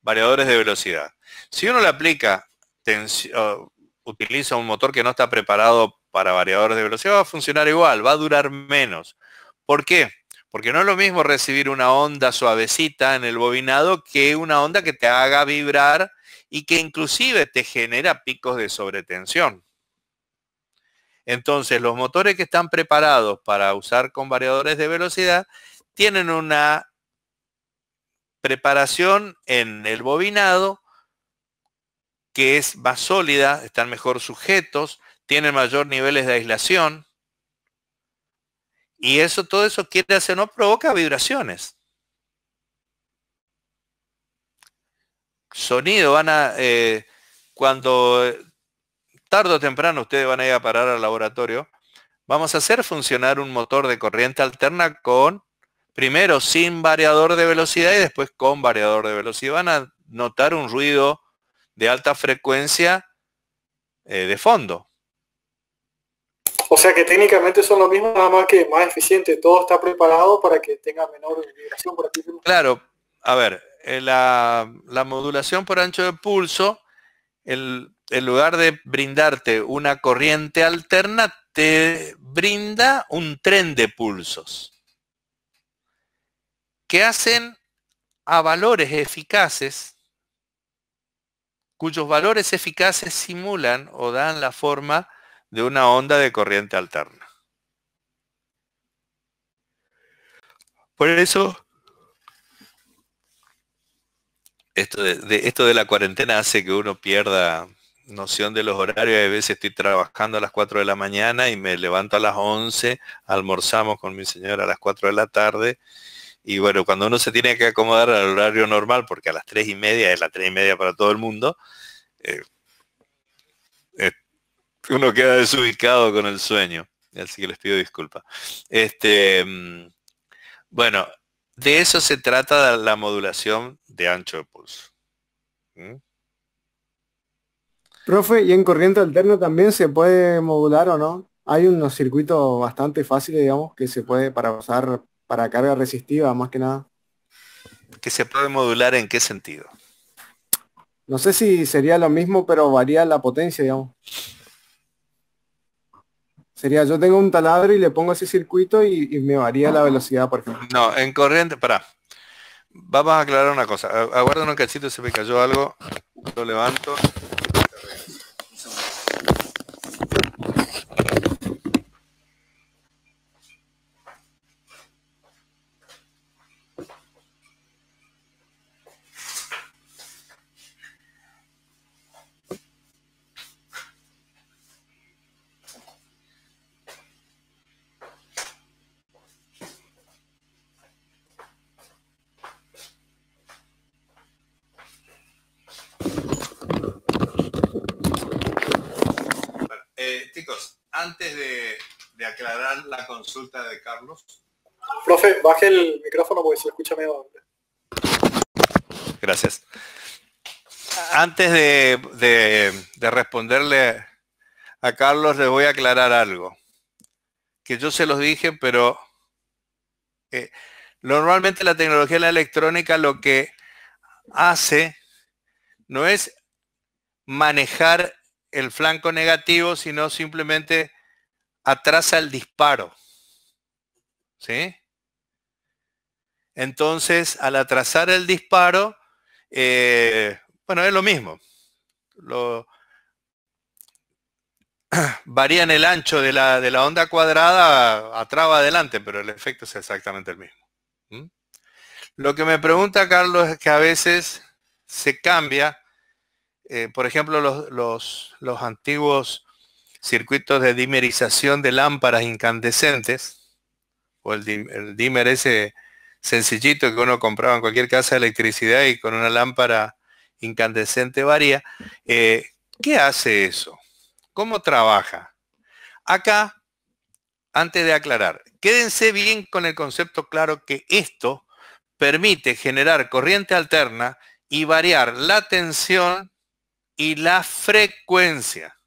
variadores de velocidad. Si uno le aplica utiliza un motor que no está preparado para variadores de velocidad, va a funcionar igual, va a durar menos. ¿Por qué? Porque no es lo mismo recibir una onda suavecita en el bobinado que una onda que te haga vibrar y que inclusive te genera picos de sobretensión. Entonces, los motores que están preparados para usar con variadores de velocidad tienen una preparación en el bobinado que es más sólida, están mejor sujetos, tienen mayor niveles de aislación. Y todo eso quiere hacer, no provoca vibraciones. Sonido, cuando tarde o temprano ustedes van a ir a parar al laboratorio, vamos a hacer funcionar un motor de corriente alterna primero sin variador de velocidad y después con variador de velocidad. Van a notar un ruido de alta frecuencia de fondo.
O sea que técnicamente son lo mismo, nada más que más eficiente. Todo está preparado para que tenga menor vibración, por aquí.
Claro, a ver, la modulación por ancho de pulso, en lugar de brindarte una corriente alterna, te brinda un tren de pulsos que hacen a valores eficaces, cuyos valores eficaces simulan o dan la forma de una onda de corriente alterna. Por eso, esto de la cuarentena hace que uno pierda noción de los horarios. A veces estoy trabajando a las 4 de la mañana y me levanto a las 11, almorzamos con mi señora a las 4 de la tarde. Y bueno, cuando uno se tiene que acomodar al horario normal, porque a las 3:30 es las 3:30 para todo el mundo, uno queda desubicado con el sueño. Así que les pido disculpas. Bueno, de eso se trata la modulación de ancho de pulso. ¿Mm?
Profe, ¿y en corriente alterna también se puede modular o no? Hay unos circuitos bastante fáciles, digamos, que se puede para usar para carga resistiva, más que nada.
¿Que se puede modular en qué sentido?
No sé si sería lo mismo, pero varía la potencia, digamos. Sería, yo tengo un taladro y le pongo ese circuito y me varía la velocidad, por ejemplo.
No, en corriente, vamos a aclarar una cosa. Aguarden un cachito, se me cayó algo. Lo levanto. Chicos, antes de aclarar la consulta de Carlos.
Profe, baje el micrófono porque se escucha medio.
Gracias. Antes de responderle a Carlos, les voy a aclarar algo. Que yo se los dije, pero normalmente la tecnología de la electrónica lo que hace no es manejar el flanco negativo, sino simplemente atrasa el disparo. ¿Sí? Entonces, al atrasar el disparo, bueno, es lo mismo. Varían el ancho de la onda cuadrada atrás o adelante, pero el efecto es exactamente el mismo. ¿Mm? Lo que me pregunta Carlos es que a veces se cambia. Por ejemplo, los antiguos circuitos de dimerización de lámparas incandescentes, o el dimmer ese sencillito que uno compraba en cualquier casa de electricidad y con una lámpara incandescente varía. ¿Qué hace eso? ¿Cómo trabaja? Acá, antes de aclarar, quédense bien con el concepto claro que esto permite generar corriente alterna y variar la tensión y la frecuencia.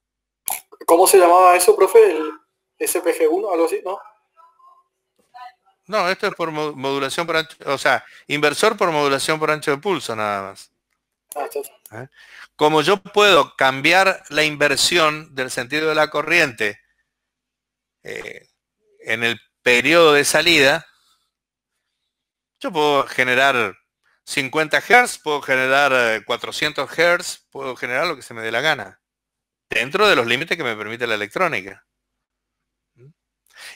¿Cómo se llamaba eso, profe? ¿El SPG1? Algo así, ¿no?
No, esto es por modulación por ancho, o sea, inversor por modulación por ancho de pulso nada más.
Ah, está.
Como yo puedo cambiar la inversión del sentido de la corriente en el periodo de salida, yo puedo generar 50 Hz, puedo generar 400 Hz, puedo generar lo que se me dé la gana, dentro de los límites que me permite la electrónica.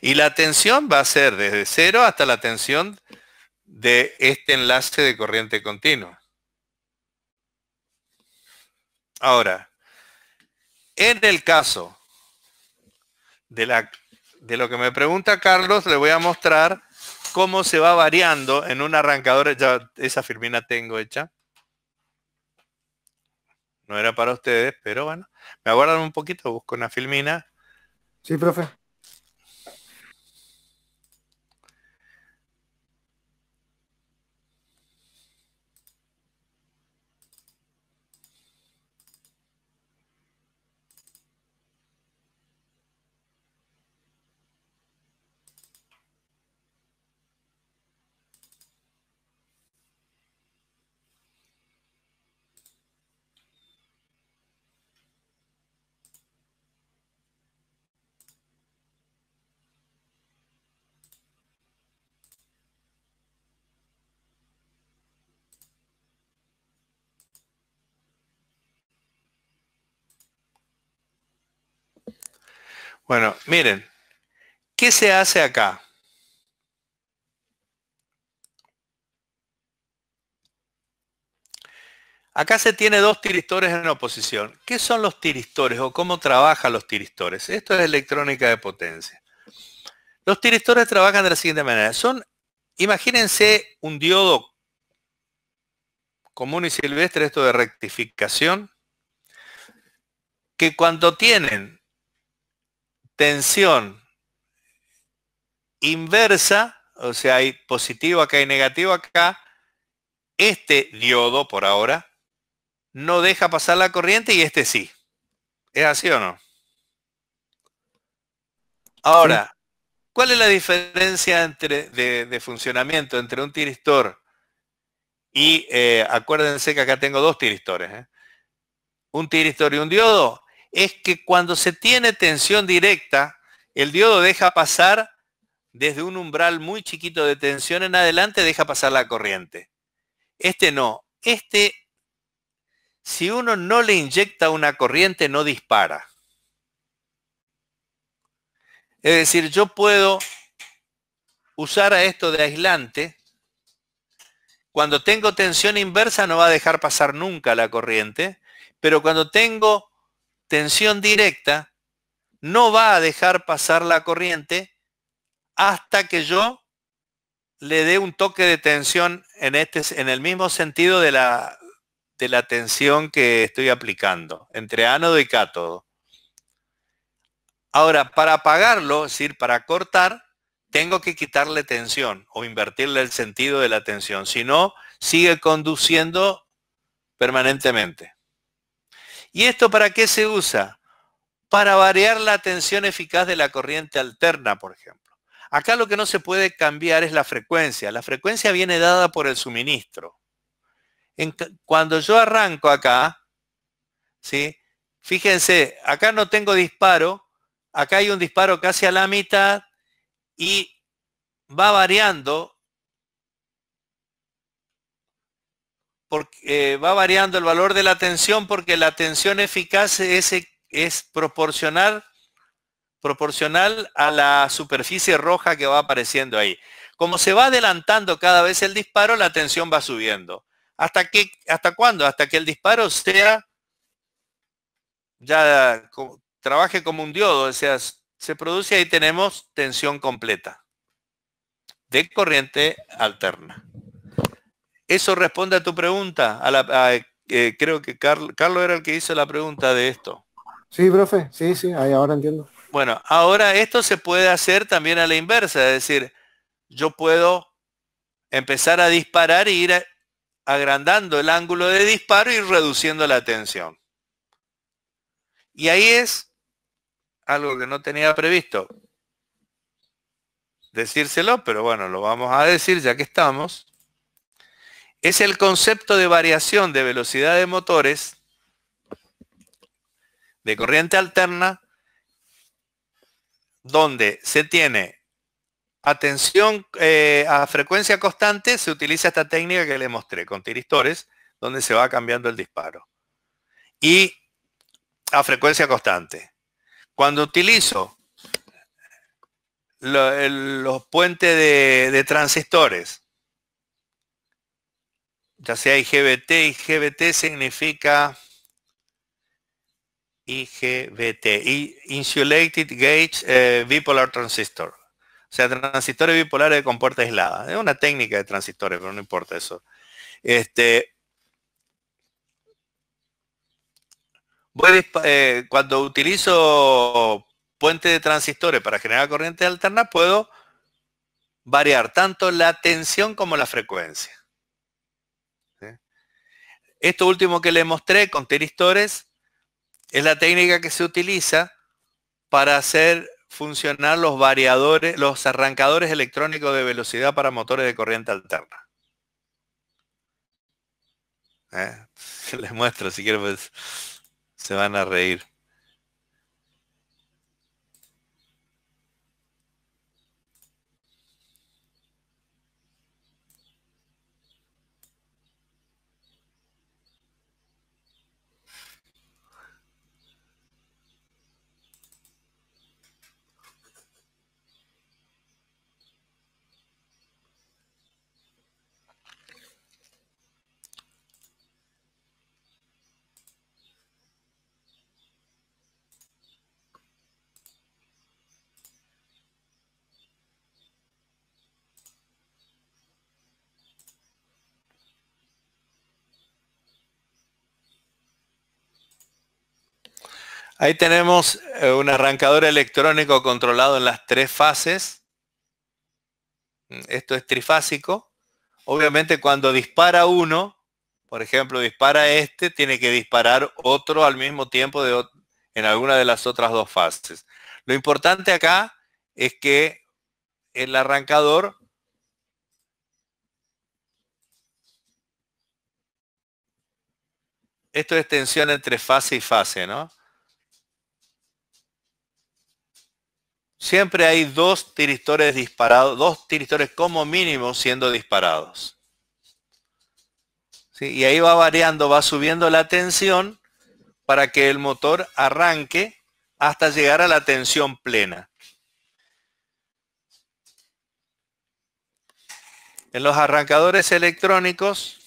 Y la tensión va a ser desde 0 hasta la tensión de este enlace de corriente continua. Ahora, en el caso de lo que me pregunta Carlos, le voy a mostrar cómo se va variando en un arrancador. Ya esa filmina tengo hecha. No era para ustedes, pero bueno. Me aguardan un poquito, busco una filmina.
Sí, profe.
Bueno, miren, ¿qué se hace acá? Acá se tiene dos tiristores en oposición. ¿Qué son los tiristores o cómo trabajan los tiristores? Esto es electrónica de potencia. Los tiristores trabajan de la siguiente manera. Imagínense un diodo común y silvestre, esto de rectificación, que cuando tienen tensión inversa, o sea, hay positivo acá y negativo acá, este diodo, por ahora, no deja pasar la corriente y este sí. ¿Es así o no? Ahora, sí. ¿Cuál es la diferencia de funcionamiento entre un tiristor y, acuérdense que acá tengo dos tiristores, un tiristor y un diodo? Es que cuando se tiene tensión directa, el diodo deja pasar desde un umbral muy chiquito de tensión en adelante, deja pasar la corriente. Este no. Este, si uno no le inyecta una corriente, no dispara. Es decir, yo puedo usar a esto de aislante. Cuando tengo tensión inversa no va a dejar pasar nunca la corriente, pero cuando tengo tensión directa no va a dejar pasar la corriente hasta que yo le dé un toque de tensión en el mismo sentido de la tensión que estoy aplicando entre ánodo y cátodo. Ahora, para apagarlo, es decir, para cortar, tengo que quitarle tensión o invertirle el sentido de la tensión. Si no, sigue conduciendo permanentemente. ¿Y esto para qué se usa? Para variar la tensión eficaz de la corriente alterna, por ejemplo. Acá lo que no se puede cambiar es la frecuencia. La frecuencia viene dada por el suministro. Cuando yo arranco acá, ¿sí? Fíjense, acá no tengo disparo. Acá hay un disparo casi a la mitad y va variando, porque va variando el valor de la tensión porque la tensión eficaz es proporcional a la superficie roja que va apareciendo ahí. Como se va adelantando cada vez el disparo, la tensión va subiendo. ¿Hasta cuándo? Hasta que el disparo sea ya trabaje como un diodo, o sea, se produce, ahí tenemos tensión completa de corriente alterna. ¿Eso responde a tu pregunta? creo que Carlos era el que hizo la pregunta de esto.
Sí, profe, sí, sí, ahí ahora entiendo.
Bueno, ahora esto se puede hacer también a la inversa, es decir, yo puedo empezar a disparar e ir agrandando el ángulo de disparo y reduciendo la tensión. Y ahí es algo que no tenía previsto decírselo, pero bueno, lo vamos a decir ya que estamos. Es el concepto de variación de velocidad de motores de corriente alterna, donde se tiene atención a frecuencia constante, se utiliza esta técnica que le mostré con tiristores, donde se va cambiando el disparo. Y a frecuencia constante. Cuando utilizo los puentes de transistores, ya sea IGBT, IGBT significa Insulated Gauge Bipolar Transistor. O sea, transistores bipolares de compuerta aislada. Es una técnica de transistores, pero no importa eso. Cuando utilizo puente de transistores para generar corriente alterna, puedo variar tanto la tensión como la frecuencia. ¿Sí? Esto último que le mostré con tiristores es la técnica que se utiliza para hacer funcionar los variadores, los arrancadores electrónicos de velocidad para motores de corriente alterna. Les muestro, si quieren, pues se van a reír. Ahí tenemos un arrancador electrónico controlado en las 3 fases. Esto es trifásico. Obviamente cuando dispara uno, por ejemplo, dispara este, tiene que disparar otro al mismo tiempo en alguna de las otras 2 fases. Lo importante acá es que el arrancador esto es tensión entre fase y fase, ¿no? Siempre hay 2 tiristores disparados, 2 tiristores como mínimo siendo disparados. ¿Sí? Y ahí va variando, va subiendo la tensión para que el motor arranque hasta llegar a la tensión plena. En los arrancadores electrónicos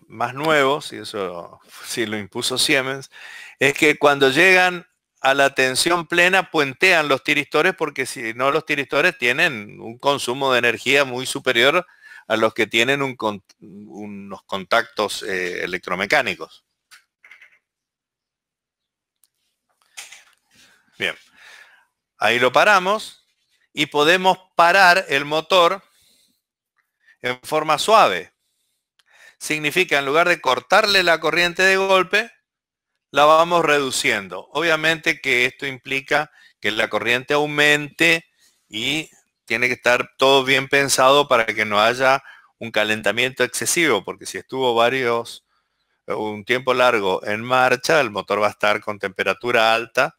más nuevos, y eso sí lo impuso Siemens, es que cuando llegan a la tensión plena puentean los tiristores, porque si no los tiristores tienen un consumo de energía muy superior a los que tienen unos contactos electromecánicos. Bien, ahí lo paramos y podemos parar el motor en forma suave. Significa, en lugar de cortarle la corriente de golpe, la vamos reduciendo. Obviamente que esto implica que la corriente aumente y tiene que estar todo bien pensado para que no haya un calentamiento excesivo, porque si estuvo un tiempo largo en marcha, el motor va a estar con temperatura alta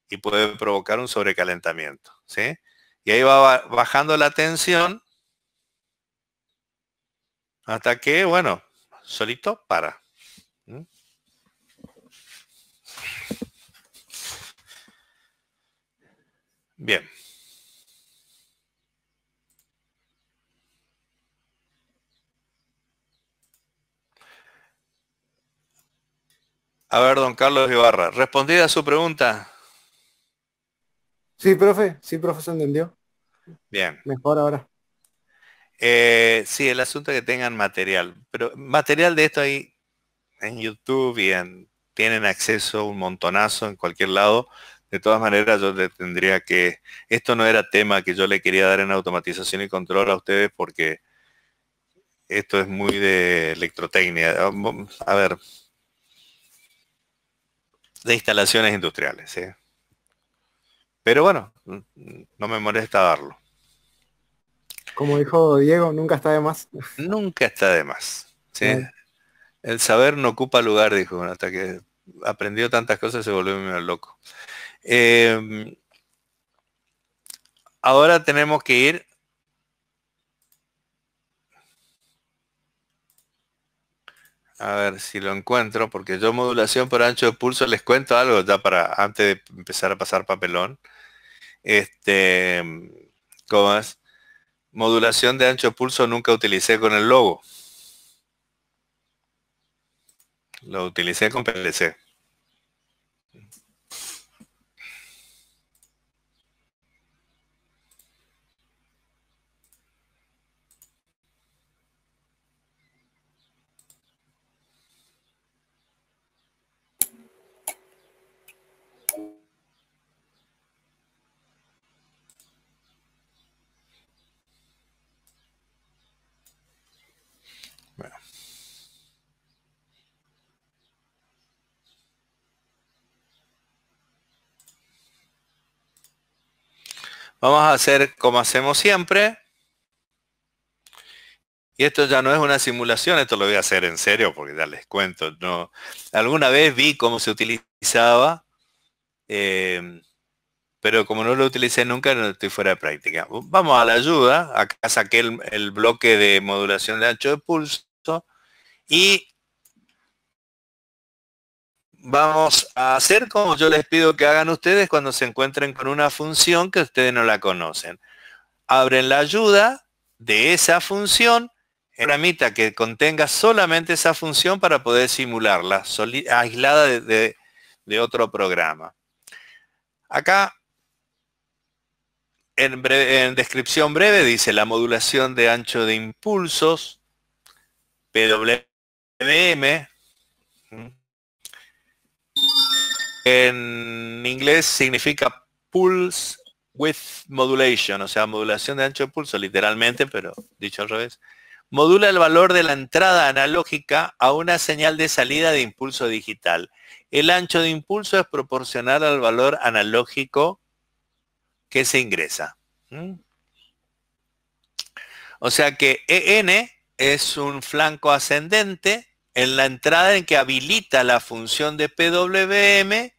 y puede provocar un sobrecalentamiento, ¿sí? Y ahí va bajando la tensión hasta que, bueno, solito para. Bien. A ver, don Carlos Ibarra, ¿respondida a su pregunta?
Sí, profe, se entendió.
Bien.
Mejor ahora.
Sí, el asunto es que tengan material, pero material de esto hay en YouTube y tienen acceso un montonazo en cualquier lado. De todas maneras, yo le tendría que... Esto no era tema que yo le quería dar en automatización y control a ustedes porque esto es muy de electrotecnia. A ver, de instalaciones industriales, ¿sí? Pero bueno, no me molesta darlo.
Como dijo Diego, nunca está de más.
Nunca está de más, ¿sí?
Claro.
El saber no ocupa lugar, dijo, bueno, hasta que aprendió tantas cosas se volvió medio loco. Ahora tenemos que ir a ver si lo encuentro, porque yo modulación por ancho de pulso les cuento algo ya para antes de empezar a pasar papelón. ¿Cómo es? Modulación de ancho de pulso nunca utilicé con el logo. Lo utilicé con PLC. Bueno. Vamos a hacer como hacemos siempre. Y esto ya no es una simulación, esto lo voy a hacer en serio porque ya les cuento. No, alguna vez vi cómo se utilizaba, pero como no lo utilicé nunca, no estoy fuera de práctica. Vamos a la ayuda. Acá saqué el bloque de modulación de ancho de pulso y vamos a hacer como yo les pido que hagan ustedes cuando se encuentren con una función que ustedes no la conocen. Abren la ayuda de esa función, programita que contenga solamente esa función para poder simularla, aislada de otro programa. Acá, en descripción breve, dice la modulación de ancho de impulsos, PWM. En inglés significa Pulse Width Modulation, o sea, modulación de ancho de pulso, literalmente, pero dicho al revés. Modula el valor de la entrada analógica a una señal de salida de impulso digital. El ancho de impulso es proporcional al valor analógico que se ingresa. O sea que EN es un flanco ascendente en la entrada en que habilita la función de PWM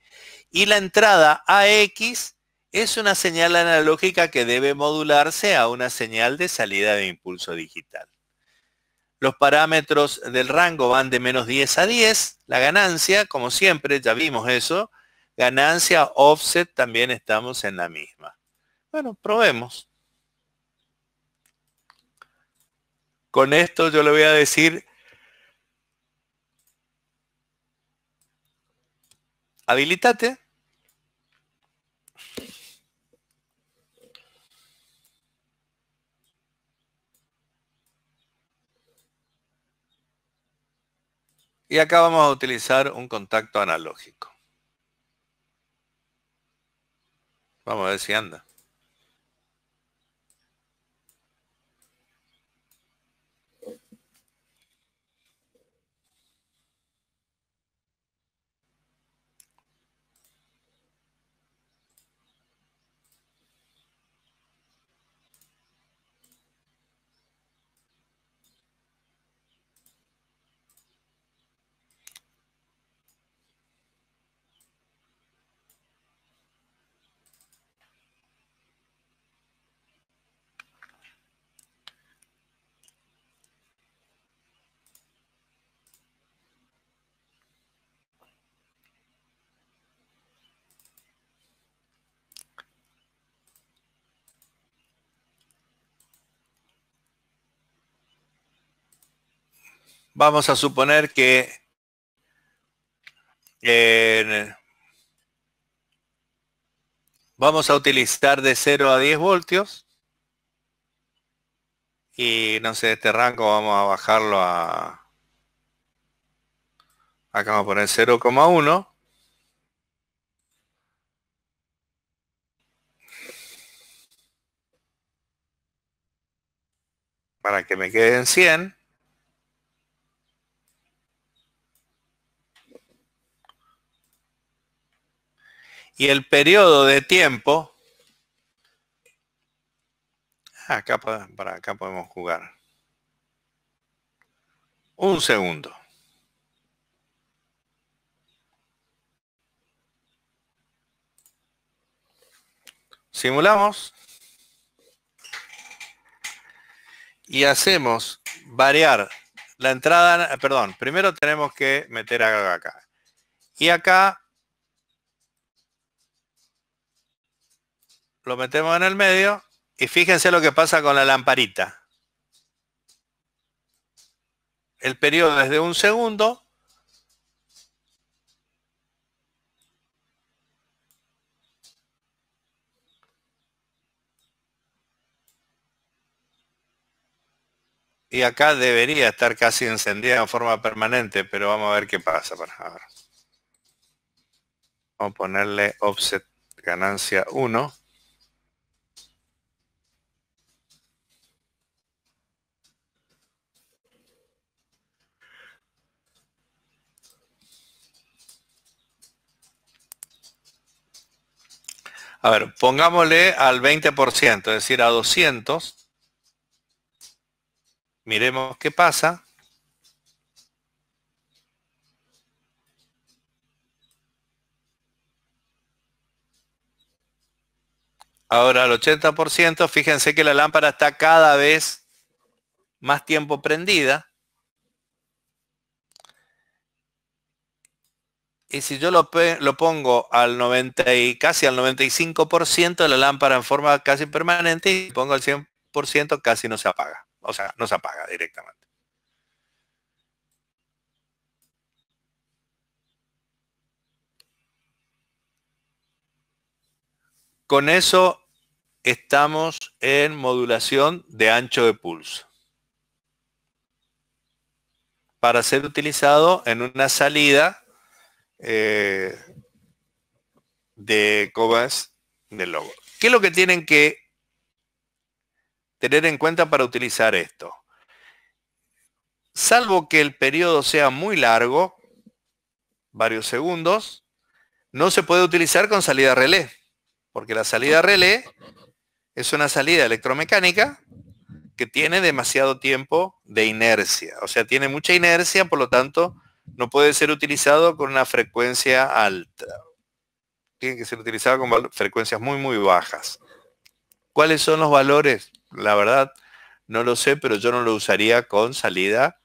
y la entrada AX es una señal analógica que debe modularse a una señal de salida de impulso digital. Los parámetros del rango van de menos 10 a 10. La ganancia, como siempre, ya vimos eso. Ganancia, offset, también estamos en la misma. Bueno, probemos. Con esto yo le voy a decir, habilitate. Y acá vamos a utilizar un contacto analógico. Vamos a ver si anda. Vamos a suponer que vamos a utilizar de 0 a 10 voltios Y no sé, este rango vamos a bajarlo a... Acá vamos a poner 0,1. Para que me queden 100. Y el periodo de tiempo, acá, para acá podemos jugar. 1 segundo. Simulamos. Y hacemos variar la entrada, perdón, primero tenemos que meter acá. Y acá lo metemos en el medio y fíjense lo que pasa con la lamparita. El periodo es de 1 segundo. Y acá debería estar casi encendida en forma permanente, pero vamos a ver qué pasa. A ver. Vamos a ponerle offset ganancia 1. A ver, pongámosle al 20%, es decir, a 200. Miremos qué pasa. Ahora al 80%, fíjense que la lámpara está cada vez más tiempo prendida. Y si yo lo pongo al 90 y casi al 95% de la lámpara en forma casi permanente y pongo al 100%, casi no se apaga. O sea, no se apaga directamente. Con eso estamos en modulación de ancho de pulso. Para ser utilizado en una salida de cobas del logo. ¿Qué es lo que tienen que tener en cuenta para utilizar esto? Salvo que el periodo sea muy largo, varios segundos, no se puede utilizar con salida relé, porque la salida relé es una salida electromecánica que tiene demasiado tiempo de inercia, o sea, tiene mucha inercia, por lo tanto, no puede ser utilizado con una frecuencia alta. Tiene que ser utilizado con frecuencias muy, muy bajas. ¿Cuáles son los valores? La verdad, no lo sé, pero yo no lo usaría con salida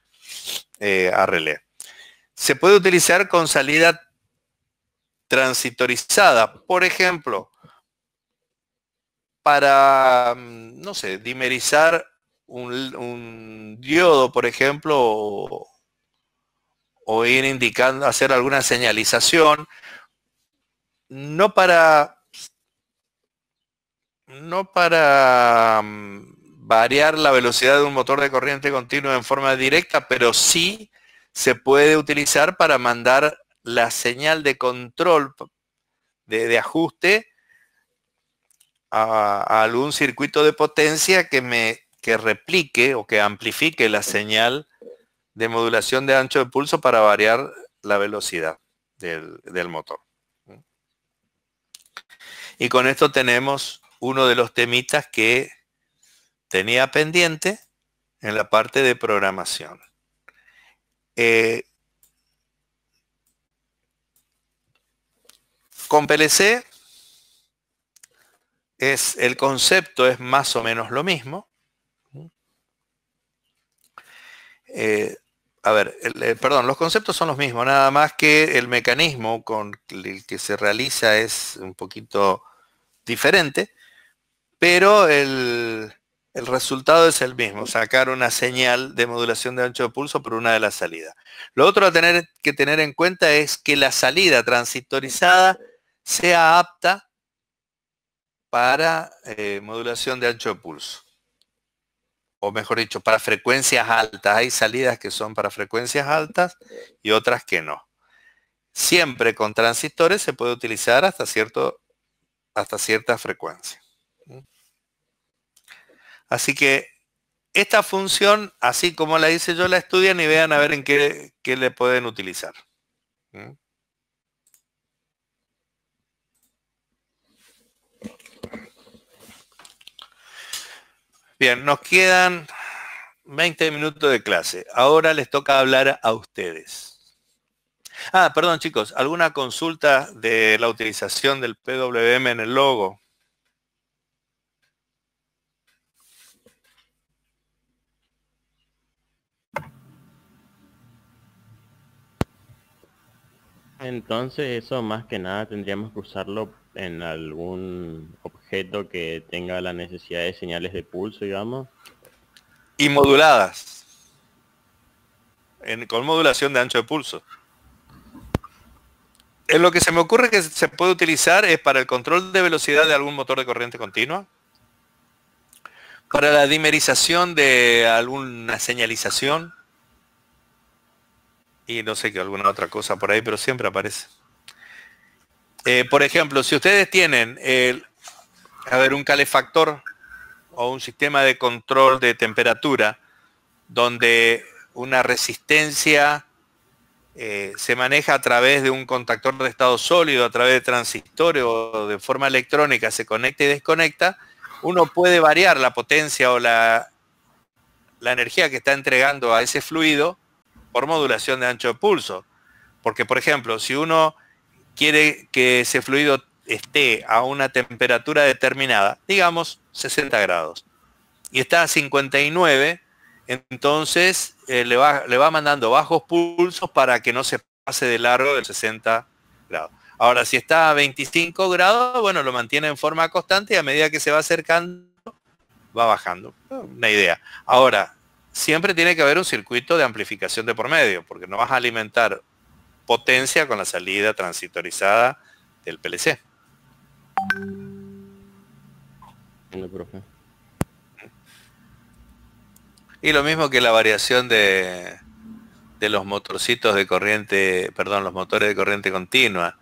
a relé. Se puede utilizar con salida transitorizada, por ejemplo, para, no sé, dimerizar un diodo, por ejemplo, o ir indicando, hacer alguna señalización, no para variar la velocidad de un motor de corriente continua en forma directa, pero sí se puede utilizar para mandar la señal de control, de ajuste a algún circuito de potencia que replique o que amplifique la señal de modulación de ancho de pulso para variar la velocidad del motor. Y con esto tenemos uno de los temitas que tenía pendiente en la parte de programación. Con PLC el concepto es más o menos lo mismo. Perdón, los conceptos son los mismos, nada más que el mecanismo con el que se realiza es un poquito diferente, pero el resultado es el mismo, sacar una señal de modulación de ancho de pulso por una de las salidas. Lo otro a tener que tener en cuenta es que la salida transitorizada sea apta para modulación de ancho de pulso. o mejor dicho, para frecuencias altas. Hay salidas que son para frecuencias altas y otras que no. Siempre con transistores se puede utilizar hasta cierta frecuencia. Así que esta función, así como la hice yo, la estudian y vean a ver en qué le pueden utilizar. Bien, nos quedan 20 minutos de clase. Ahora les toca hablar a ustedes. Perdón chicos, ¿alguna consulta de la utilización del PWM en el logo?
Entonces eso más que nada tendríamos que usarlo en algún objeto que tenga la necesidad de señales de pulso, digamos.
Y moduladas. Con modulación de ancho de pulso. Lo que se me ocurre que se puede utilizar es para el control de velocidad de algún motor de corriente continua, para la dimerización de alguna señalización y no sé qué, alguna otra cosa por ahí, pero siempre aparece. Por ejemplo, si ustedes tienen un calefactor o un sistema de control de temperatura donde una resistencia se maneja a través de un contactor de estado sólido, a través de transistores o de forma electrónica, se conecta y desconecta, uno puede variar la potencia o la energía que está entregando a ese fluido por modulación de ancho de pulso. Porque, por ejemplo, si uno quiere que ese fluido esté a una temperatura determinada, digamos 60 grados, y está a 59, entonces le va mandando bajos pulsos para que no se pase de largo del 60 grados. Ahora, si está a 25 grados, bueno, lo mantiene en forma constante y a medida que se va acercando, va bajando. Una idea. Ahora, siempre tiene que haber un circuito de amplificación de por medio, porque no vas a alimentar potencia con la salida transitorizada del PLC.
Profe.
Y lo mismo que la variación de los motorcitos de corriente, perdón, los motores de corriente continua.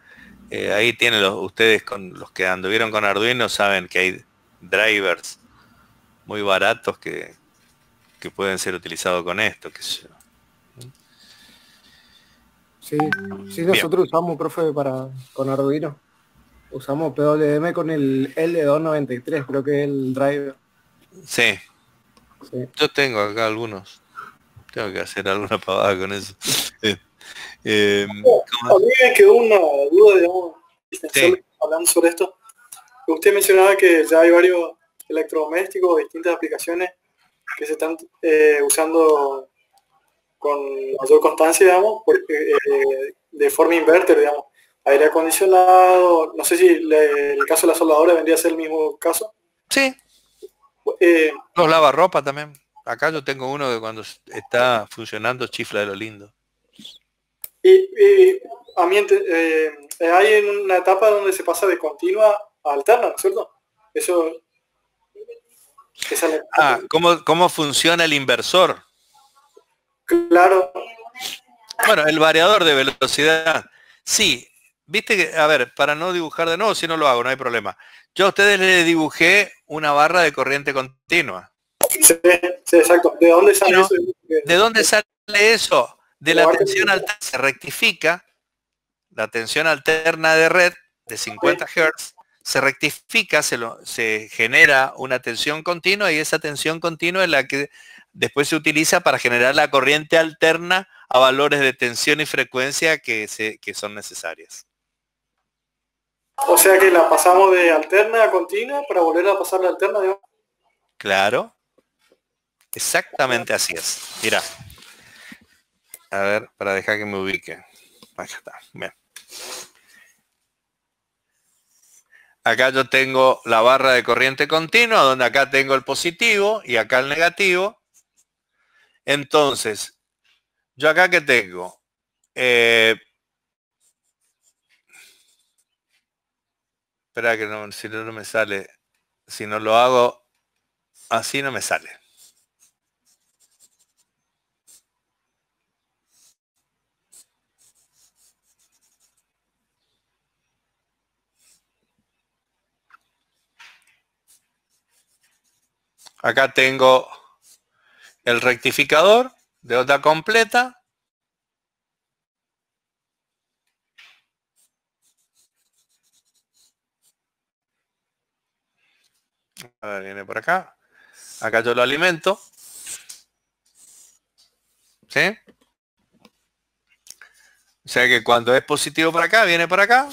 Ahí tienen ustedes, con los que anduvieron con Arduino, saben que hay drivers muy baratos que pueden ser utilizados con esto, qué sé yo.
Sí, nosotros usamos, profe, con Arduino. Usamos PWM con el L293, creo que es el driver.
Sí. Yo tengo acá algunos. Tengo que hacer alguna pavada con eso.
A mí me quedó una duda, digamos, hablando sobre esto. Usted mencionaba que ya hay varios electrodomésticos, distintas aplicaciones que se están usando con mayor constancia, digamos, de forma inverter, digamos. Aire acondicionado, no sé si el caso de la soldadora vendría a ser el mismo caso.
Sí. Los lavarropa también. Acá yo tengo uno que cuando está funcionando chifla de lo lindo.
Y a mí hay en una etapa donde se pasa de continua a alterna, ¿no es cierto? Eso.
¿Cómo funciona el inversor?
Claro.
Bueno, el variador de velocidad. Sí, viste que, a ver, para no dibujar de nuevo, si no lo hago, no hay problema. Yo a ustedes les dibujé una barra de corriente continua.
Sí, exacto. ¿De dónde sale eso?
¿De dónde sale eso? De la tensión alterna. Se rectifica la tensión alterna de red de 50 Hz, se rectifica, se genera una tensión continua y esa tensión continua es la que después se utiliza para generar la corriente alterna a valores de tensión y frecuencia que son necesarias.
O sea que la pasamos de alterna a continua para volver a pasar la alterna, digamos.
Claro. Exactamente así es. Mira. A ver, para dejar que me ubique. Acá está. Bien. Acá yo tengo la barra de corriente continua, donde acá tengo el positivo y acá el negativo. Entonces, yo acá que tengo, espera que no, si no me sale, si no lo hago así no me sale. Acá tengo el rectificador de onda completa. A ver, viene por acá. Acá yo lo alimento. ¿Sí? O sea que cuando es positivo por acá, viene por acá.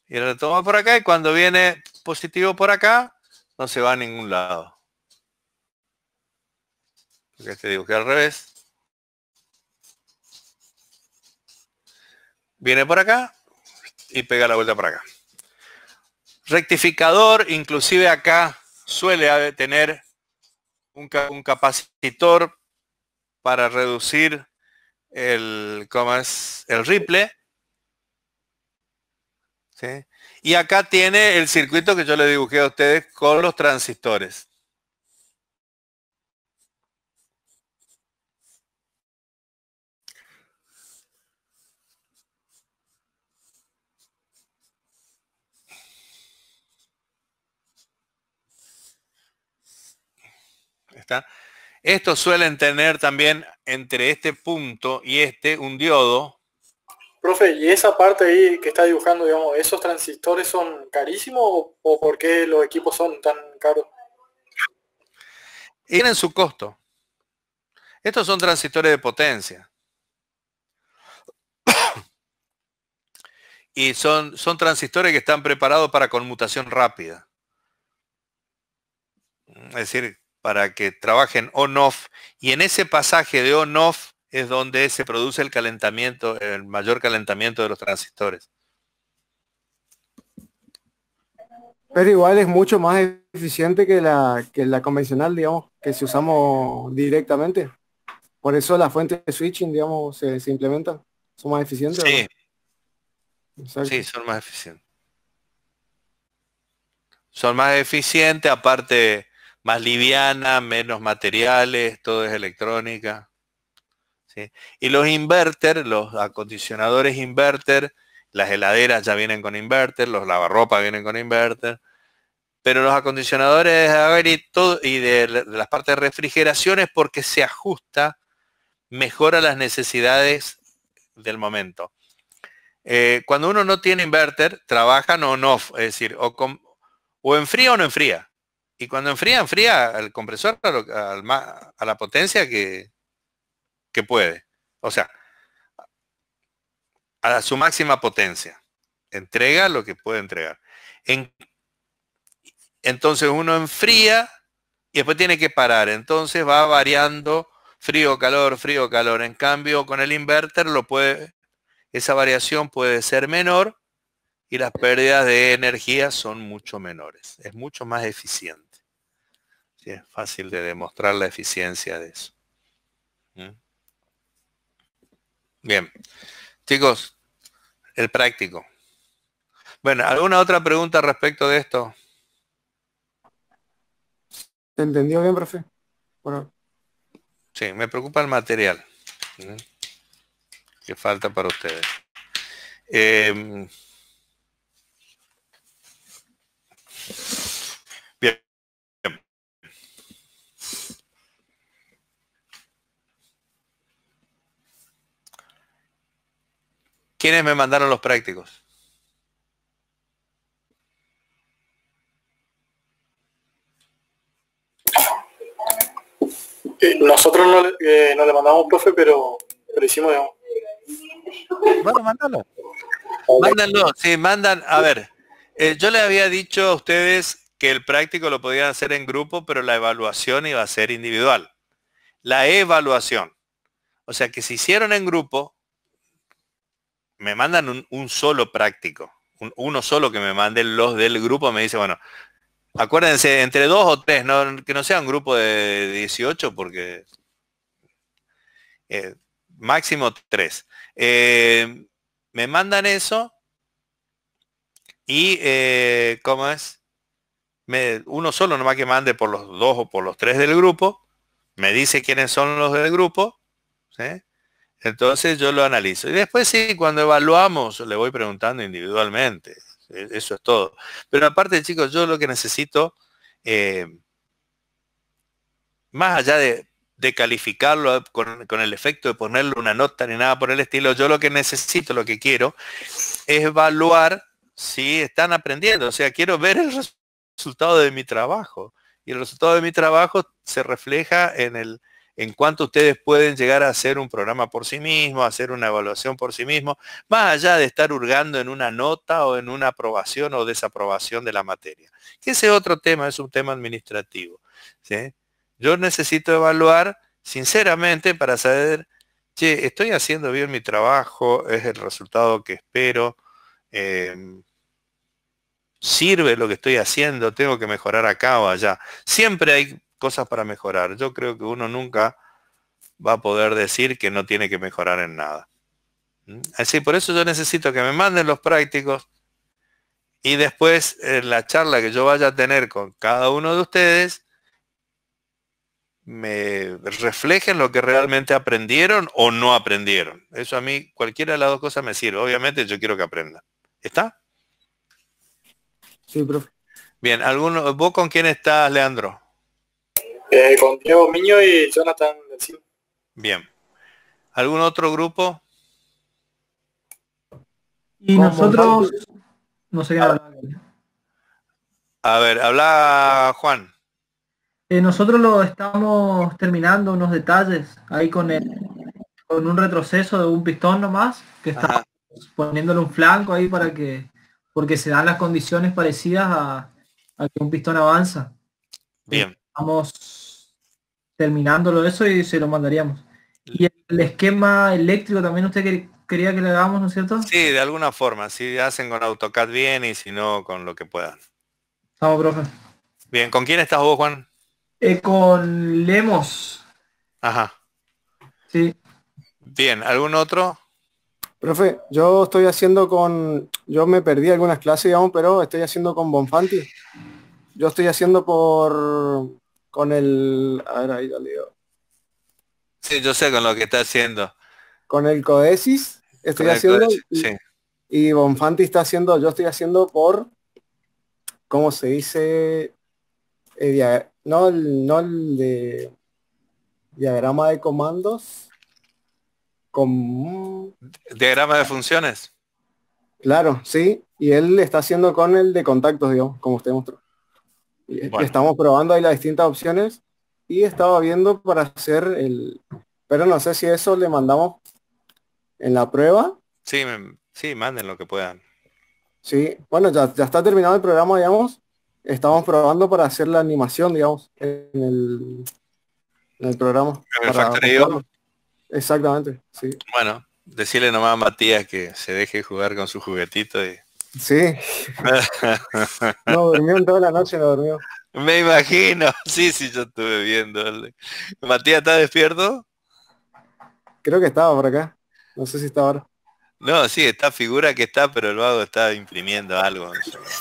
Y retoma por acá. Y cuando viene positivo por acá, no se va a ningún lado. Porque te digo que al revés. Viene por acá y pega la vuelta por acá. Rectificador, inclusive acá suele tener un capacitor para reducir el ripple. ¿Sí? Y acá tiene el circuito que yo le dibujé a ustedes con los transistores. ¿Está? Estos suelen tener también entre este punto y un diodo.
Profe, ¿y esa parte ahí que está dibujando, digamos, esos transistores son carísimos o por qué los equipos son tan caros?
Tienen su costo. Estos son transistores de potencia. Y son transistores que están preparados para conmutación rápida. Es decir, para que trabajen on-off. Y en ese pasaje de on-off es donde se produce el calentamiento, el mayor calentamiento de los transistores.
Pero igual es mucho más eficiente que la convencional, digamos, que si usamos directamente. Por eso las fuentes de switching, digamos, se implementan. ¿Son más eficientes?
Sí.
¿O no? Exacto.
Sí, son más eficientes. Son más eficientes, aparte más liviana, menos materiales, todo es electrónica. ¿Sí? Y los inverter, los acondicionadores inverter, las heladeras ya vienen con inverter, los lavarropas vienen con inverter, pero los acondicionadores de aire y de las partes de refrigeración es porque se ajusta mejor a las necesidades del momento. Cuando uno no tiene inverter, trabajan on-off, es decir, o enfría o no enfría. Y cuando enfría, enfría el compresor a la potencia que puede. O sea, a su máxima potencia. Entrega lo que puede entregar. Entonces uno enfría y después tiene que parar. Entonces va variando frío, calor, frío, calor. En cambio, con el inverter esa variación puede ser menor y las pérdidas de energía son mucho menores. Es mucho más eficiente. Sí, es fácil de demostrar la eficiencia de eso. Bien. Chicos, el práctico. Bueno, ¿alguna otra pregunta respecto de esto?
¿Te entendió bien, profe? Bueno.
Sí, me preocupa el material. Que falta para ustedes. Bien. ¿Quiénes me mandaron los prácticos?
Nosotros no le mandamos, profe, pero hicimos, digamos.
Bueno, mándalo. Mándanlo, sí, mandan. A ver, yo les había dicho a ustedes que el práctico lo podían hacer en grupo, pero la evaluación iba a ser individual. La evaluación. O sea que si hicieron en grupo, me mandan un solo práctico. Uno solo que me manden los del grupo, me dice, bueno, acuérdense, entre 2 o 3, que no sea un grupo de 18, porque máximo 3. Me mandan eso y, ¿cómo es? Uno solo nomás que mande por los 2 o por los 3 del grupo, me dice quiénes son los del grupo, ¿sí? Entonces yo lo analizo. Y después sí, cuando evaluamos, le voy preguntando individualmente. Eso es todo. Pero aparte, chicos, yo lo que necesito más allá de calificarlo con el efecto de ponerle una nota ni nada por el estilo, yo lo que necesito, lo que quiero, es evaluar si están aprendiendo. O sea, quiero ver el resultado de mi trabajo. Y el resultado de mi trabajo se refleja en cuánto ustedes pueden llegar a hacer un programa por sí mismos, hacer una evaluación por sí mismos, más allá de estar hurgando en una nota o en una aprobación o desaprobación de la materia. Que ese otro tema es un tema administrativo, ¿sí? Yo necesito evaluar sinceramente para saber, che, estoy haciendo bien mi trabajo, es el resultado que espero, sirve lo que estoy haciendo, tengo que mejorar acá o allá. Siempre hay cosas para mejorar. Yo creo que uno nunca va a poder decir que no tiene que mejorar en nada. Así, por eso yo necesito que me manden los prácticos y después en la charla que yo vaya a tener con cada uno de ustedes, me reflejen lo que realmente aprendieron o no aprendieron. Eso a mí, cualquiera de las dos cosas me sirve. Obviamente yo quiero que aprendan. ¿Está?
Sí, profe.
Bien, ¿vos con quién estás, Leandro?
Con Diego Miño y Jonathan Delcino.
Bien. ¿Algún otro grupo?
Y nosotros, no sé qué hablar.
A ver, habla Juan.
Nosotros lo estamos terminando unos detalles ahí con un retroceso de un pistón nomás, que está poniéndole un flanco ahí porque se dan las condiciones parecidas a que un pistón avanza.
Bien.
Estamos terminándolo eso y se lo mandaríamos. Y el esquema eléctrico también usted quería que le hagamos, ¿no es cierto?
Sí, de alguna forma. Si hacen con AutoCAD bien y si no, con lo que puedan.
Vamos, profe.
Bien, ¿con quién estás vos, Juan?
Con Lemos.
Ajá.
Sí.
Bien, ¿algún otro?
Profe, yo estoy haciendo yo me perdí algunas clases, digamos, pero estoy haciendo con Bonfanti. Yo estoy haciendo con el, a ver, ahí lo leo.
Sí, yo sé con lo que está haciendo.
Con el Codesis estoy haciendo,
sí.
Y Bonfanti está haciendo, yo estoy haciendo ¿cómo se dice? No el de diagrama de comandos.
¿Diagrama de funciones?
Claro, sí. Y él está haciendo con el de contactos, digamos, como usted mostró. Y estamos probando ahí las distintas opciones. Y estaba viendo para hacer pero no sé si eso le mandamos en la prueba.
Sí, sí, manden lo que puedan.
Sí, bueno, ya está terminado el programa, digamos. Estamos probando para hacer la animación, digamos, en el programa.
¿En el Factorio?
Exactamente, sí.
Bueno, decirle nomás a Matías que se deje jugar con su juguetito y...
Sí. No durmió en toda la noche, no durmió.
Me imagino. Sí, yo estuve viendo. ¿Matías está despierto?
Creo que estaba por acá. No sé si está ahora.
No, sí, está, figura que está, pero el vago está imprimiendo algo.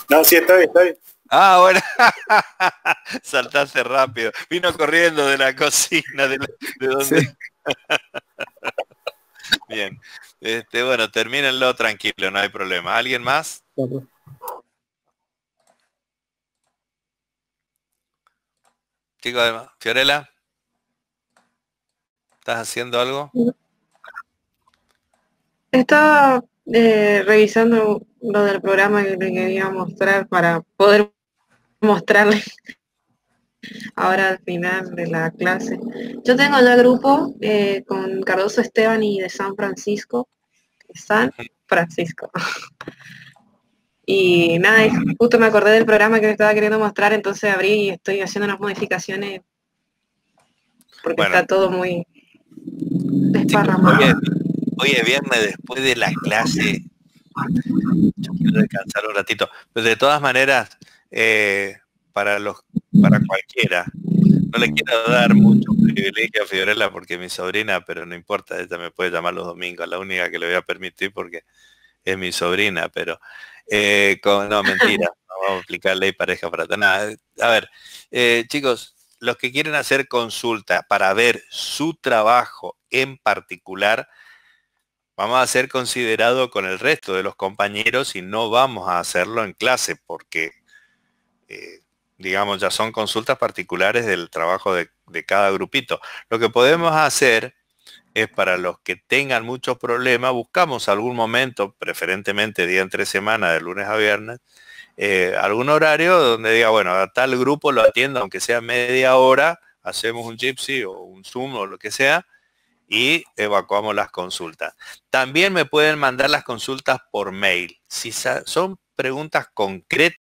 No, sí, está bien.
Ah, bueno. Saltaste rápido. Vino corriendo de la cocina, de donde... Sí. Bien. Bueno, termínenlo tranquilo, no hay problema. ¿Alguien más? Chico, Fiorella, ¿estás haciendo algo?
Estaba revisando lo del programa que le quería mostrar para poder mostrarle ahora al final de la clase. Yo tengo ya grupo con Cardoso Esteban y de San Francisco. Y nada, justo me acordé del programa que me estaba queriendo mostrar, entonces abrí y estoy haciendo unas modificaciones porque está todo muy desparramado.
Hoy es viernes después de la clase. Yo quiero descansar un ratito. Pero de todas maneras, para cualquiera, no le quiero dar mucho privilegio a Fiorella porque mi sobrina, pero no importa, ella me puede llamar los domingos, la única que le voy a permitir porque es mi sobrina, pero no, mentira, no vamos a aplicar ley pareja para nada. A ver, chicos, los que quieren hacer consulta para ver su trabajo en particular, vamos a ser considerados con el resto de los compañeros y no vamos a hacerlo en clase porque digamos, ya son consultas particulares del trabajo de cada grupito. Lo que podemos hacer es, para los que tengan muchos problemas, buscamos algún momento, preferentemente día entre semana, de lunes a viernes, algún horario donde diga, bueno, a tal grupo lo atiendo, aunque sea media hora, hacemos un Jitsi o un Zoom o lo que sea, y evacuamos las consultas. También me pueden mandar las consultas por mail. Si son preguntas concretas,